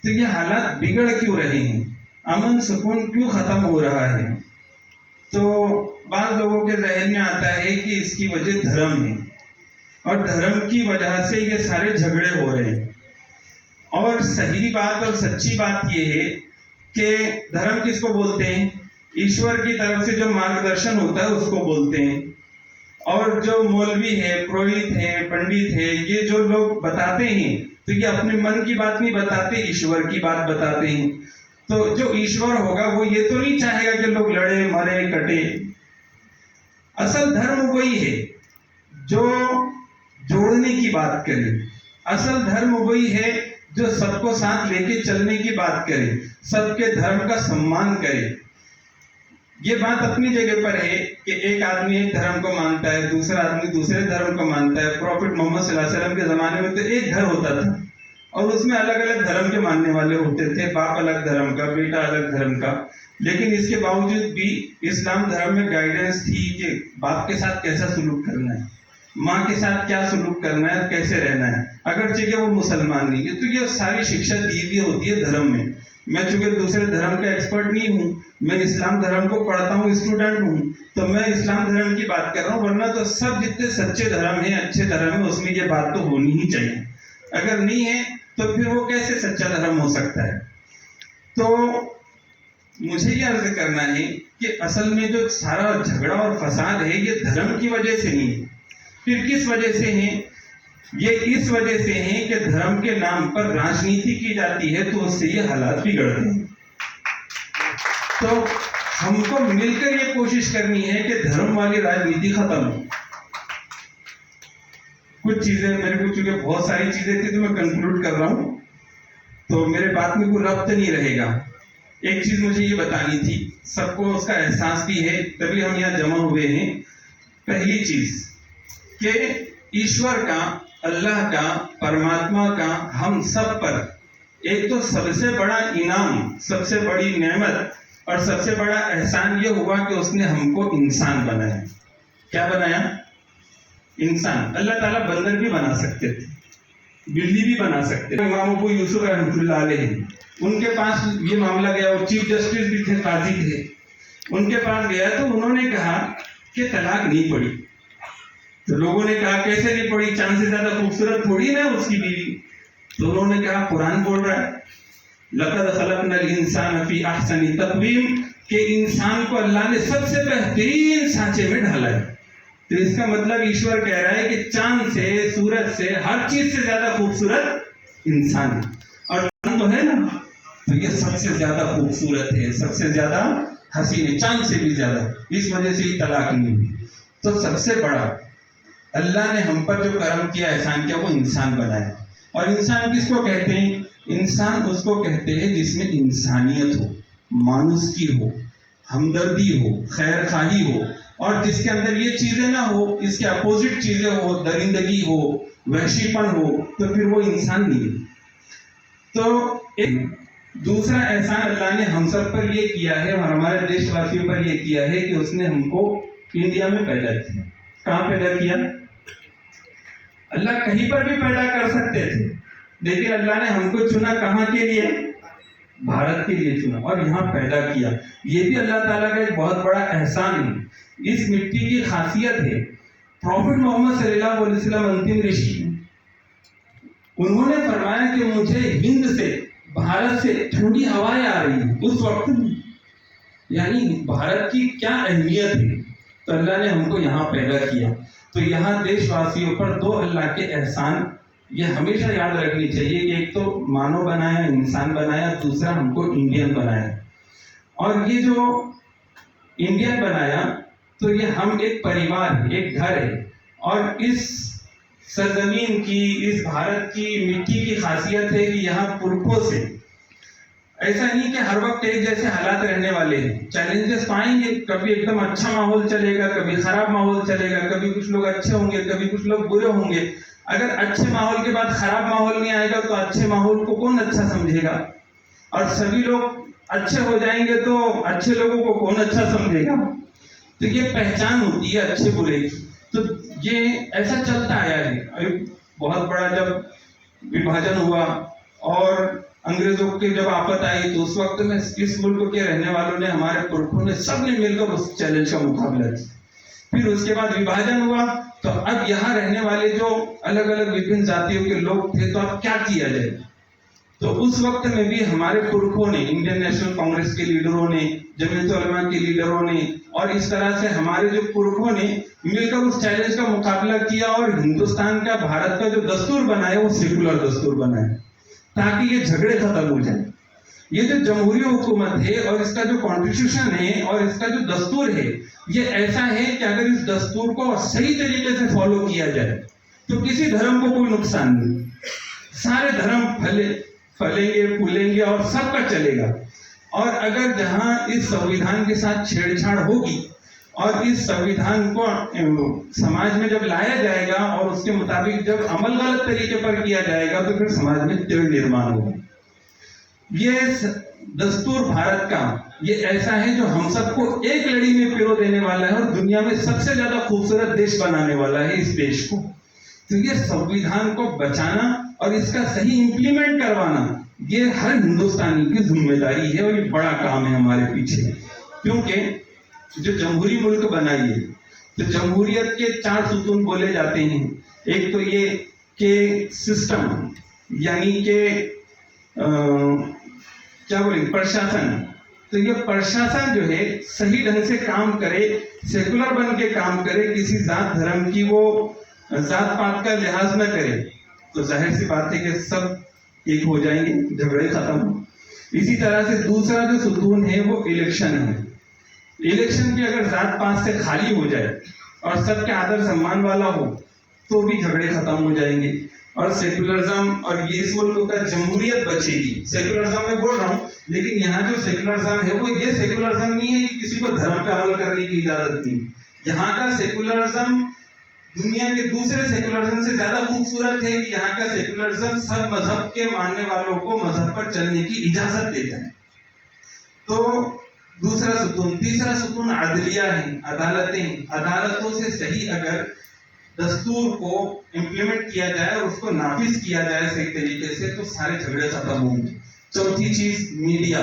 Speaker 8: तो ये हालात बिगड़ क्यों रहे हैं, अमन सुकून क्यों खत्म हो रहा है? तो बाद लोगों के जहन में आता है कि इसकी वजह धर्म है और धर्म की वजह से ये सारे झगड़े हो रहे हैं। और सही बात और सच्ची बात ये है कि धर्म किसको बोलते हैं? ईश्वर की तरफ से जो मार्गदर्शन होता है उसको बोलते हैं। और जो मौलवी है, पुरोहित है, पंडित है, ये जो लोग बताते हैं, तो ये अपने मन की बात नहीं बताते, ईश्वर की बात बताते हैं। तो जो ईश्वर होगा वो ये तो नहीं चाहेगा कि लोग लड़े मरे कटे। असल धर्म वही है जो जोड़ने की बात करे। असल धर्म वही है जो सबको साथ लेके चलने की बात करे, सबके धर्म का सम्मान करे। ये बात अपनी जगह पर है कि एक आदमी एक धर्म को मानता है, दूसरा आदमी दूसरे धर्म को मानता है। प्रॉफिट मोहम्मद सल्लल्लाहु अलैहि वसल्लम के जमाने में तो एक घर होता था और उसमें अलग अलग धर्म के मानने वाले होते थे, बाप अलग धर्म का, बेटा अलग धर्म का। लेकिन इसके बावजूद भी इस्लाम धर्म में गाइडेंस थी कि बाप के साथ कैसा सुलूक करना है, माँ के साथ क्या सुलूक करना है, कैसे रहना है, अगरचे कि वो मुसलमान नहीं है। तो ये सारी शिक्षा दी हुई होती है धर्म में। मैं चूंकि दूसरे धर्म का एक्सपर्ट नहीं हूँ, मैं इस्लाम धर्म को पढ़ता हूँ, स्टूडेंट हूँ, तो मैं इस्लाम धर्म की बात कर रहा हूँ। वरना तो सब जितने सच्चे धर्म है, अच्छे धर्म है, उसमें ये बात तो होनी ही चाहिए। अगर नहीं है तो फिर वो कैसे सच्चा धर्म हो सकता है? तो मुझे ये अर्ज करना है कि असल में जो सारा झगड़ा और फसाद है ये धर्म की वजह से नहीं है। फिर किस वजह से है? ये इस वजह से है कि धर्म के नाम पर राजनीति की जाती है, तो उससे ये हालात बिगड़ते हैं। तो हमको मिलकर ये कोशिश करनी है कि धर्म वाली राजनीति खत्म हो। कुछ चीजें मेरे को, चूंकि बहुत सारी चीजें थी तो मैं कंक्लूड कर रहा हूं, तो मेरे बात में कोई रब्त नहीं रहेगा। एक चीज मुझे ये बतानी थी, सबको उसका एहसास भी है, तभी हम यहाँ जमा हुए हैं। पहली चीज कि ईश्वर का, अल्लाह का, परमात्मा का हम सब पर एक तो सबसे बड़ा इनाम, सबसे बड़ी नेमत और सबसे बड़ा एहसान ये हुआ कि उसने हमको इंसान बनाया। क्या बनाया? इंसान। अल्लाह ताला बंदर भी बना सकते थे, बिल्ली भी बना सकते थे। इमाम अबू यूसुफ रहमतुल्लाह अलैहि, उनके पास ये मामला गया, वो चीफ जस्टिस भी थे, काजी थे, उनके पास गया तो उन्होंने कहा कि तलाक नहीं पड़ी। तो लोगों ने कहा कैसे नहीं पड़ी, चांद से ज्यादा खूबसूरत थोड़ी ना उसकी बीवी। तो उन्होंने कहा कुरान बोल रहा है लक़द खलक़नल इंसान फी अहसनि तक़वीम, कि इंसान को अल्लाह ने सबसे बेहतरीन सांचे में ढाला है। तो इसका मतलब ईश्वर कह रहा है कि चांद से, सूरज से, हर चीज से ज्यादा खूबसूरत इंसान है। और चांद तो है ना, तो ये सबसे ज्यादा खूबसूरत है, सबसे ज्यादा हसीन है, चांद से भी ज्यादा। इस वजह से ही तलाक नहीं हुई। तो सबसे बड़ा अल्लाह ने हम पर जो करम किया, एहसान किया, वो इंसान बनाया। और इंसान किसको कहते हैं? इंसान उसको कहते हैं जिसमें इंसानियत हो, मानुष की हो, हमदर्दी हो, खैर खाही हो, और जिसके अंदर ये चीजें ना हो, इसके अपोजिट चीजें हो, दरिंदगी हो, वहशीपन हो, तो फिर वो इंसान नहीं है। तो एक दूसरा एहसान अल्लाह ने हम सब पर ये किया है और हमारे देशवासियों पर ये किया है कि उसने हमको इंडिया में पैदा किया। कहाँ पैदा किया? अल्लाह कहीं पर भी पैदा कर सकते थे, लेकिन अल्लाह ने हमको चुना कहाँ के लिए? भारत के लिए चुना और यहाँ पैदा किया। ये भी अल्लाह ताला का एक बहुत बड़ा एहसान है। इस मिट्टी की खासियत है, प्रॉफिट मोहम्मद सल्लल्लाहु अलैहि वसल्लम अंतिम ऋषि, उन्होंने फरमाया कि मुझे हिंद से, भारत से ठंडी हवाएं आ रही हैं उस वक्त में, यानी भारत की क्या अहमियत है। तो अल्लाह ने हमको यहाँ पैदा किया। तो यहाँ देशवासियों पर दो अल्लाह के एहसान ये हमेशा याद रखनी चाहिए कि एक तो मानव बनाया, इंसान बनाया, दूसरा हमको इंडियन बनाया। और ये जो इंडियन बनाया तो ये हम एक परिवार, एक घर है। और इस सरजमीन की, इस भारत की मिट्टी की खासियत है कि यहाँ पुरखों से ऐसा नहीं कि हर वक्त एक जैसे हालात रहने वाले हैं। चैलेंजेस पाएंगे, कभी एकदम अच्छा माहौल चलेगा, कभी खराब माहौल चलेगा, कभी कुछ लोग अच्छे होंगे, कभी कुछ लोग बुरे होंगे। अगर अच्छे माहौल के बाद खराब माहौल नहीं आएगा तो अच्छे माहौल को कौन अच्छा समझेगा? और सभी लोग अच्छे हो जाएंगे तो अच्छे लोगों को कौन अच्छा समझेगा? तो ये पहचान होती है अच्छे बुरे की। तो ये ऐसा चलता आया है। बहुत बड़ा जब विभाजन हुआ और अंग्रेजों की जब आफत आई तो उस वक्त में इस मुल्क के रहने वालों ने, हमारे पुरखों ने, सबने मिलकर उस चैलेंज का मुकाबला किया। फिर उसके बाद विभाजन हुआ तो अब यहाँ रहने वाले जो अलग अलग विभिन्न जातियों के लोग थे, तो अब क्या किया जाए? तो उस वक्त में भी हमारे पुरखों ने, इंडियन नेशनल कांग्रेस के लीडरों ने, जमीयत उलमा के लीडरों ने, और इस तरह से हमारे जो पुरखों ने मिलकर उस चैलेंज का मुकाबला किया और हिंदुस्तान का, भारत का जो दस्तूर बनाया वो सेकुलर दस्तूर बनाया, ताकि ये झगड़े खत्म हो जाए। ये जो जमहूरी हुकूमत है और इसका जो कॉन्स्टिट्यूशन है और इसका जो दस्तूर है, ये ऐसा है कि अगर इस दस्तूर को सही तरीके से फॉलो किया जाए तो किसी धर्म को कोई नुकसान नहीं, सारे धर्म फलेंगे, फूलेंगे और सबका चलेगा। और अगर जहां इस संविधान के साथ छेड़छाड़ होगी और इस संविधान को समाज में जब लाया जाएगा और उसके मुताबिक जब अमल गलत तरीके पर किया जाएगा तो फिर समाज में तेज निर्माण होगा। ये दस्तूर भारत का ये ऐसा है जो हम सबको एक लड़ी में पिरो देने वाला है और दुनिया में सबसे ज्यादा खूबसूरत देश बनाने वाला है इस देश को। तो ये संविधान को बचाना और इसका सही इंप्लीमेंट करवाना ये हर हिंदुस्तानी की जिम्मेदारी है और ये बड़ा काम है हमारे पीछे। क्योंकि जो जमहूरी मुल्क बनाई है तो जमहूरियत के 4 सुतून बोले जाते हैं। एक तो ये के सिस्टम, यानी के क्या बोलेंगे, प्रशासन। तो ये प्रशासन जो है सही ढंग से काम करे, सेकुलर बन के काम करे, किसी जात धर्म की वो जात पात का लिहाज न करे, तो जाहिर सी बात है कि सब एक हो जाएंगे, झगड़े खत्म। इसी तरह से दूसरा जो सुतून है वो इलेक्शन है। इलेक्शन भी अगर जात पात से खाली हो जाए और सबके आदर सम्मान वाला हो तो भी झगड़े खत्म हो जाएंगे और सेकुलरिज्म और ये इस मुल्क का जमहूरियत बचेगी। सेकुलरिज्म में बोल रहा हूँ, लेकिन यहाँ जो सेकुलरिज्म है वो ये सेकुलरिज्म नहीं है कि किसी को धर्म का अमल करने की इजाजत नहीं। यहाँ का सेकुलरिज्म दुनिया के दूसरे सेकुलरिज्म से ज्यादा खूबसूरत है कि यहाँ का सेकुलरिज्म सब मजहब के मानने वालों को मजहब पर चलने की इजाजत देता है। तो दूसरा सुतून। तीसरा सुतून अदलिया है, अदालतें। अदालतों से सही अगर दस्तूर को इम्प्लीमेंट किया जाए और उसको नाफिज किया जाए सही तरीके से तो सारे झगड़े खत्म होंगे। चौथी चीज मीडिया।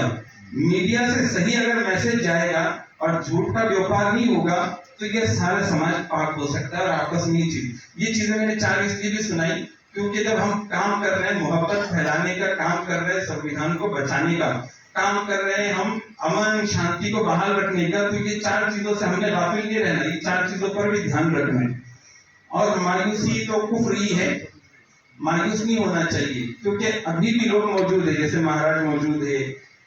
Speaker 8: मीडिया से सही अगर मैसेज जाएगा और झूठ का व्यापार नहीं होगा तो ये सारा समाज पाक हो सकता है। और आपस में ये चीजें मैंने 4 इसलिए भी सुनाई क्योंकि जब हम काम कर रहे हैं, मोहब्बत फैलाने का काम कर रहे हैं, संविधान को बचाने का काम कर रहे हैं, हम अमन शांति को बहाल रखने का, तो ये 4 चीजों से हमने गाफिल नहीं रहना। ये 4 चीजों पर भी ध्यान रखना है। और मायूसी तो कुफ्र ही है, मायूस नहीं होना चाहिए क्योंकि अभी भी लोग मौजूद है, जैसे महाराज मौजूद है,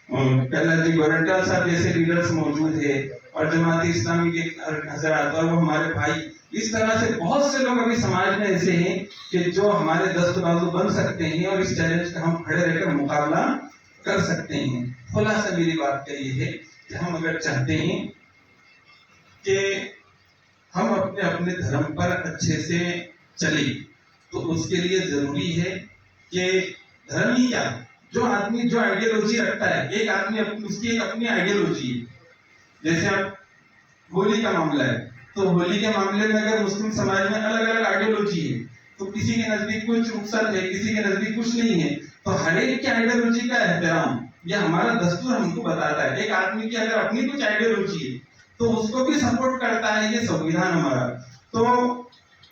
Speaker 8: कैलाश जी गोरंट्याल साहब जैसे लीडर्स मौजूद है और जमात इस्लामी के हजरात और वो हमारे भाई। इस तरह से बहुत से लोग अभी समाज में ऐसे हैं कि जो हमारे दस्त बाजू बन सकते हैं और इस चैलेंज का हम खड़े रहकर मुकाबला कर सकते हैं। खुलासा मेरी बात का ये है हम अगर चाहते हैं कि हम अपने अपने धर्म पर अच्छे से चले, तो उसके लिए जरूरी है कि धर्म ही क्या, जो आदमी जो आइडियोलॉजी रखता है, एक आदमी उसकी एक अपनी आइडियोलॉजी है। जैसे अब होली का मामला है, तो होली के मामले में अगर मुस्लिम समाज में अलग अलग आइडियोलॉजी है, तो किसी के नजदीक कुछ रुखसत है, किसी के नजदीक कुछ नहीं है, तो हर एक की आइडियोलॉजी का एहतराम यह हमारा दस्तूर हमको बताता है। एक आदमी की अगर अपनी कुछ आइडियोलॉजी है तो उसको भी सपोर्ट करता है ये संविधान हमारा, तो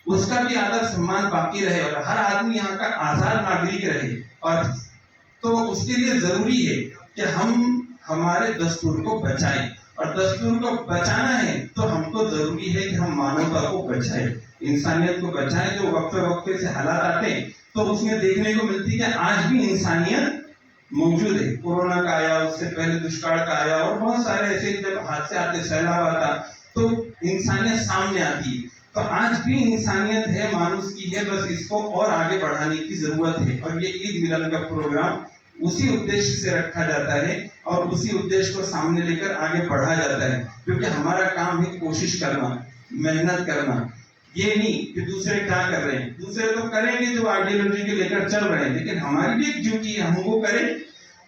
Speaker 8: उसका भी आदर सम्मान बाकी रहे और हर आदमी यहाँ का आजाद नागरिक रहे। और तो उसके लिए जरूरी है कि हम हमारे दस्तूर को बचाएं, और दस्तूर को बचाना है तो हमको जरूरी है कि हम मानवता को बचाएं, इंसानियत को बचाएं। जो वक्त वक्त से हालात आते हैं तो उसमें देखने को मिलती है कि आज भी इंसानियत मौजूद है। कोरोना का आया, उससे पहले दुष्काल का आया, और बहुत सारे ऐसे जब हादसे आते, सैलाब आता, तो इंसानियत सामने आती है। तो आज भी इंसानियत है, मानुष की है, बस इसको और आगे बढ़ाने की जरूरत है। और ये ईद मिलन का प्रोग्राम उसी उद्देश्य से रखा जाता है और उसी उद्देश्य को सामने लेकर आगे बढ़ा जाता है, क्योंकि हमारा काम है कोशिश करना, मेहनत करना। ये नहीं कि दूसरे क्या कर रहे हैं, दूसरे तो करेंगे जो आइडियोलॉजी के लेकर चल रहे हैं, लेकिन हमारी भी एक ड्यूटी है, हम वो करें।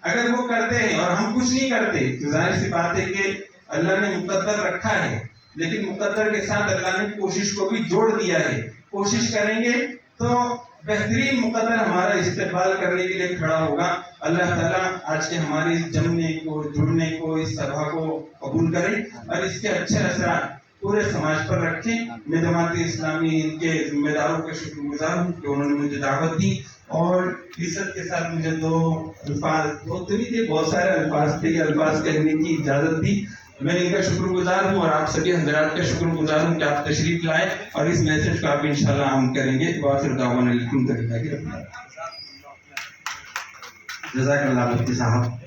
Speaker 8: अगर वो करते हैं और हम कुछ नहीं करते तो जाहिर सी बात है कि अल्लाह ने मुकद्दर रखा है, लेकिन मुकद्दर के साथ अल्लाह ने कोशिश को भी जोड़ दिया है। कोशिश करेंगे तो बेहतरीन मुकद्दर हमारा इस्तेमाल करने के लिए खड़ा होगा। अल्लाह ताला आज के हमारे इस जमने को, जुड़ने को, इस सभा को कबूल करे और इसके अच्छे असर पूरे समाज पर रखें। मैं जमात इस्लामी इनके जिम्मेदारों का शुक्रगुजार हूँ कि उन्होंने मुझे दावत दी और इज्जत के साथ मुझे बहुत सारे अल्फाज थे, अल्फाज कहने की इजाजत दी। मैं इनका शुक्रगुजार हूँ और आप सभी हजरात का शुक्रगुजार हूँ कि आप तशरीफ लाए और इस मैसेज को आप इंशाल्लाह हम करेंगे।
Speaker 2: जज़ाकल्लाह मुफ्ती साहब,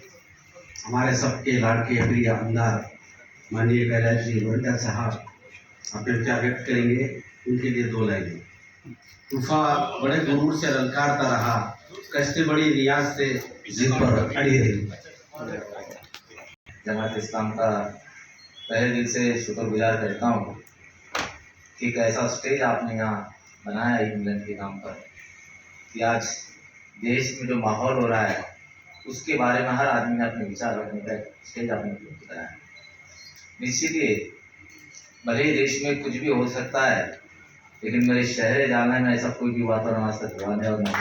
Speaker 2: हमारे सबके लाडके प्रिय आमदार माननीय कैलाश जी वर्कर साहब अपने विचार व्यक्त करेंगे। उनके लिए 2 लाइनें। तूफान बड़े गुरूर से ललकारता रहा, कश्ती बड़ी रियाज से जिद पर अड़ी रही।
Speaker 9: जमात इस्लाम का तहे दिल से शुक्रगुजार करता हूँ कि एक ऐसा स्टेज आपने यहाँ बनाया ईद मिलन के नाम पर, कि आज देश में जो माहौल हो रहा है उसके बारे में हर आदमी ने अपने विचार रखने का स्टेज आपने बताया। निश्चित ही भले ही देश में कुछ भी हो सकता है, लेकिन मेरे शहर जाना में ऐसा कोई भी वातावरण आज तक हुआ नहीं और ना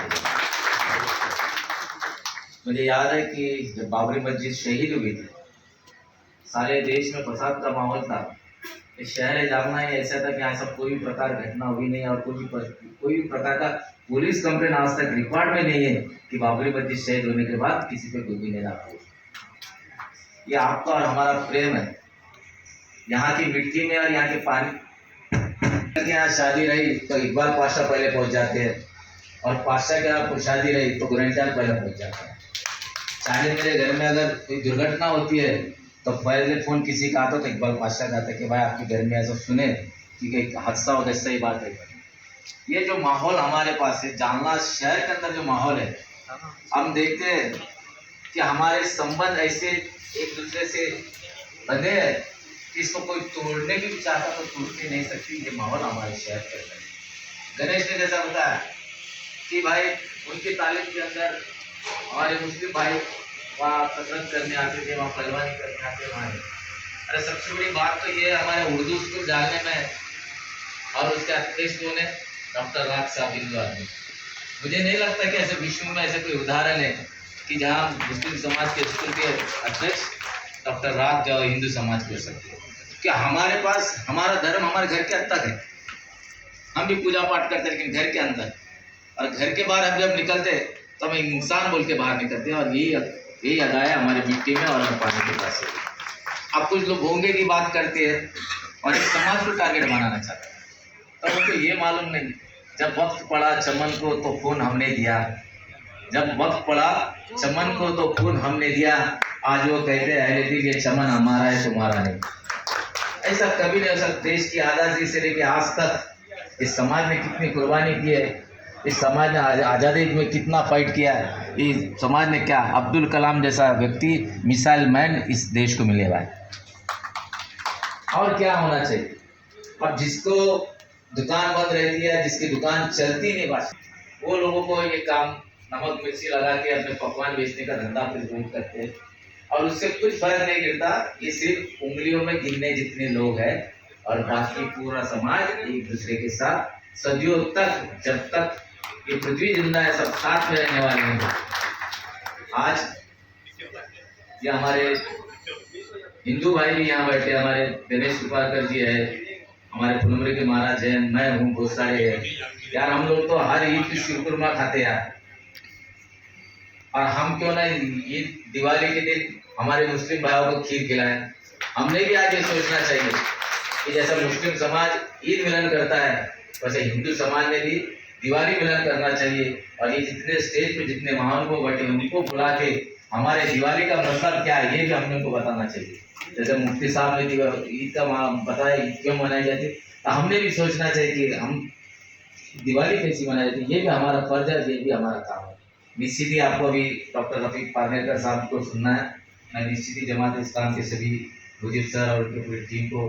Speaker 9: मुझे याद है कि जब बाबरी मस्जिद शहीद हुई थी, सारे देश में फसाद का माहौल था। शहर जामना ही ऐसा था कि यहाँ सब कोई भी प्रकार घटना हुई नहीं और कोई भी प्रकार का पुलिस कंप्लेन आज तक रिकॉर्ड में नहीं है कि बाबरी मस्जिद शहीद होने के बाद किसी पे कोई भी नहीं रहा। ये आपका और हमारा प्रेम है यहाँ की मिट्टी में और यहाँ के पानी। के यहाँ शादी रही तो इकबाल पाशा पहले पहुँच जाते हैं और पाशा के यहाँ कोई शादी रही तो गुरंजान पहले पहुँच जाता है। चाहे मेरे घर में अगर कोई दुर्घटना होती है तो पहले फ़ोन किसी का आता तो इकबाल पाशा का आता कि भाई आपके घर में ऐसा सुने कि एक हादसा हो गया। सही बात है। ये जो माहौल हमारे पास है, जालना शहर के अंदर जो माहौल है, हम देखते हैं कि हमारे संबंध ऐसे एक दूसरे से बंधे हैं कि इसको कोई तोड़ने की भी चाहता तो तोड़ भी नहीं सकती। ये माहौल हमारे शहर के अंदर। गणेश ने जैसा बताया कि भाई उनकी तालीम के अंदर हमारे मुस्लिम भाई वहाँ कसरत करने आते थे, वहाँ पहलवानी करने आते थे हमारे। अरे सबसे बड़ी बात तो ये हमारे उर्दू स्कूल डालने में और उसके अध्यक्ष ने डॉक्टर राग साहब हिंदू आदमी। मुझे नहीं लगता कि ऐसे विश्व में ऐसे कोई उदाहरण है कि जहाँ मुस्लिम समाज के स्कूल के अध्यक्ष डॉक्टर राग जो हिंदू समाज के हो सकते हैं। क्या हमारे पास हमारा धर्म हमारे घर के अंदर है, हम भी पूजा पाठ करते हैं, लेकिन घर के अंदर और घर के बाहर हम जब निकलते तो हम इंसान बोल के बाहर निकलते हैं। और यही अदा है हमारी मिट्टी में और हमारे पानी के पास। अब कुछ लोग होंगे की बात करते हैं और एक समाज को टारगेट बनाना चाहते हैं, तो उनको ये मालूम नहीं जब वक्त पड़ा चमन को तो खून हमने दिया, जब वक्त पड़ा चमन को तो खून हमने दिया। आज वो कहते हैं अहले दिल ये चमन हमारा है तुम्हारा नहीं। ऐसा कभी नहीं हो सकता। देश की आज़ादी से लेकर आज तक इस समाज ने कितनी कुर्बानी की है, इस समाज ने आज़ादी में कितना फाइट किया है। इस समाज ने क्या, अब्दुल कलाम जैसा व्यक्ति मिसाइल मैन इस देश को मिले हुआ है। और क्या होना चाहिए। अब जिसको दुकान बंद रहती है, जिसकी दुकान चलती नहीं बस, वो लोगों को ये काम नमक मिर्ची लगा के अपने पकवान बेचने का धंधा प्रज्वलित करते हैं और उससे कुछ फर्क नहीं गिरता। ये सिर्फ उंगलियों में गिनने जितने लोग हैं और बाकी पूरा समाज एक दूसरे के साथ सदियों तक, जब तक ये पृथ्वी जिंदा है, सब साथ में रहने वाले हैं। आज ये हमारे हिंदू भाई भी यहाँ बैठे, हमारे दिनेश सुपारकर जी है, हमारे फुलमरी के महाराज हैं, मैं हूँ, बहुत सारे हैं यार। हम लोग तो हर ईद की शीरकुरमा खाते यार, और हम क्यों ना ईद दिवाली के दिन हमारे मुस्लिम भाइयों को खीर खिलाएं। हमने भी आज ये सोचना चाहिए कि जैसा मुस्लिम समाज ईद मिलन करता है, वैसे हिंदू समाज ने भी दिवाली मिलन करना चाहिए। और ये जितने स्टेज पे जितने महानुभाव बैठे उनको बुला के हमारे दिवाली का मतलब क्या है ये भी हमने उनको बताना चाहिए। जैसे मुफ्ती साहब ने ईद का बताया ईद क्यों मनाई जाती है, तो हमने भी सोचना चाहिए कि हम दिवाली कैसी मनाई जाती है। ये भी हमारा फर्ज है, ये भी हमारा काम है। निश्चित ही आपको अभी डॉक्टर रफीक पारनेकर साहब को सुनना है। मैं निश्चित ही जमात इस्लाम के सभी मुजीब सर और उनकी पूरी टीम को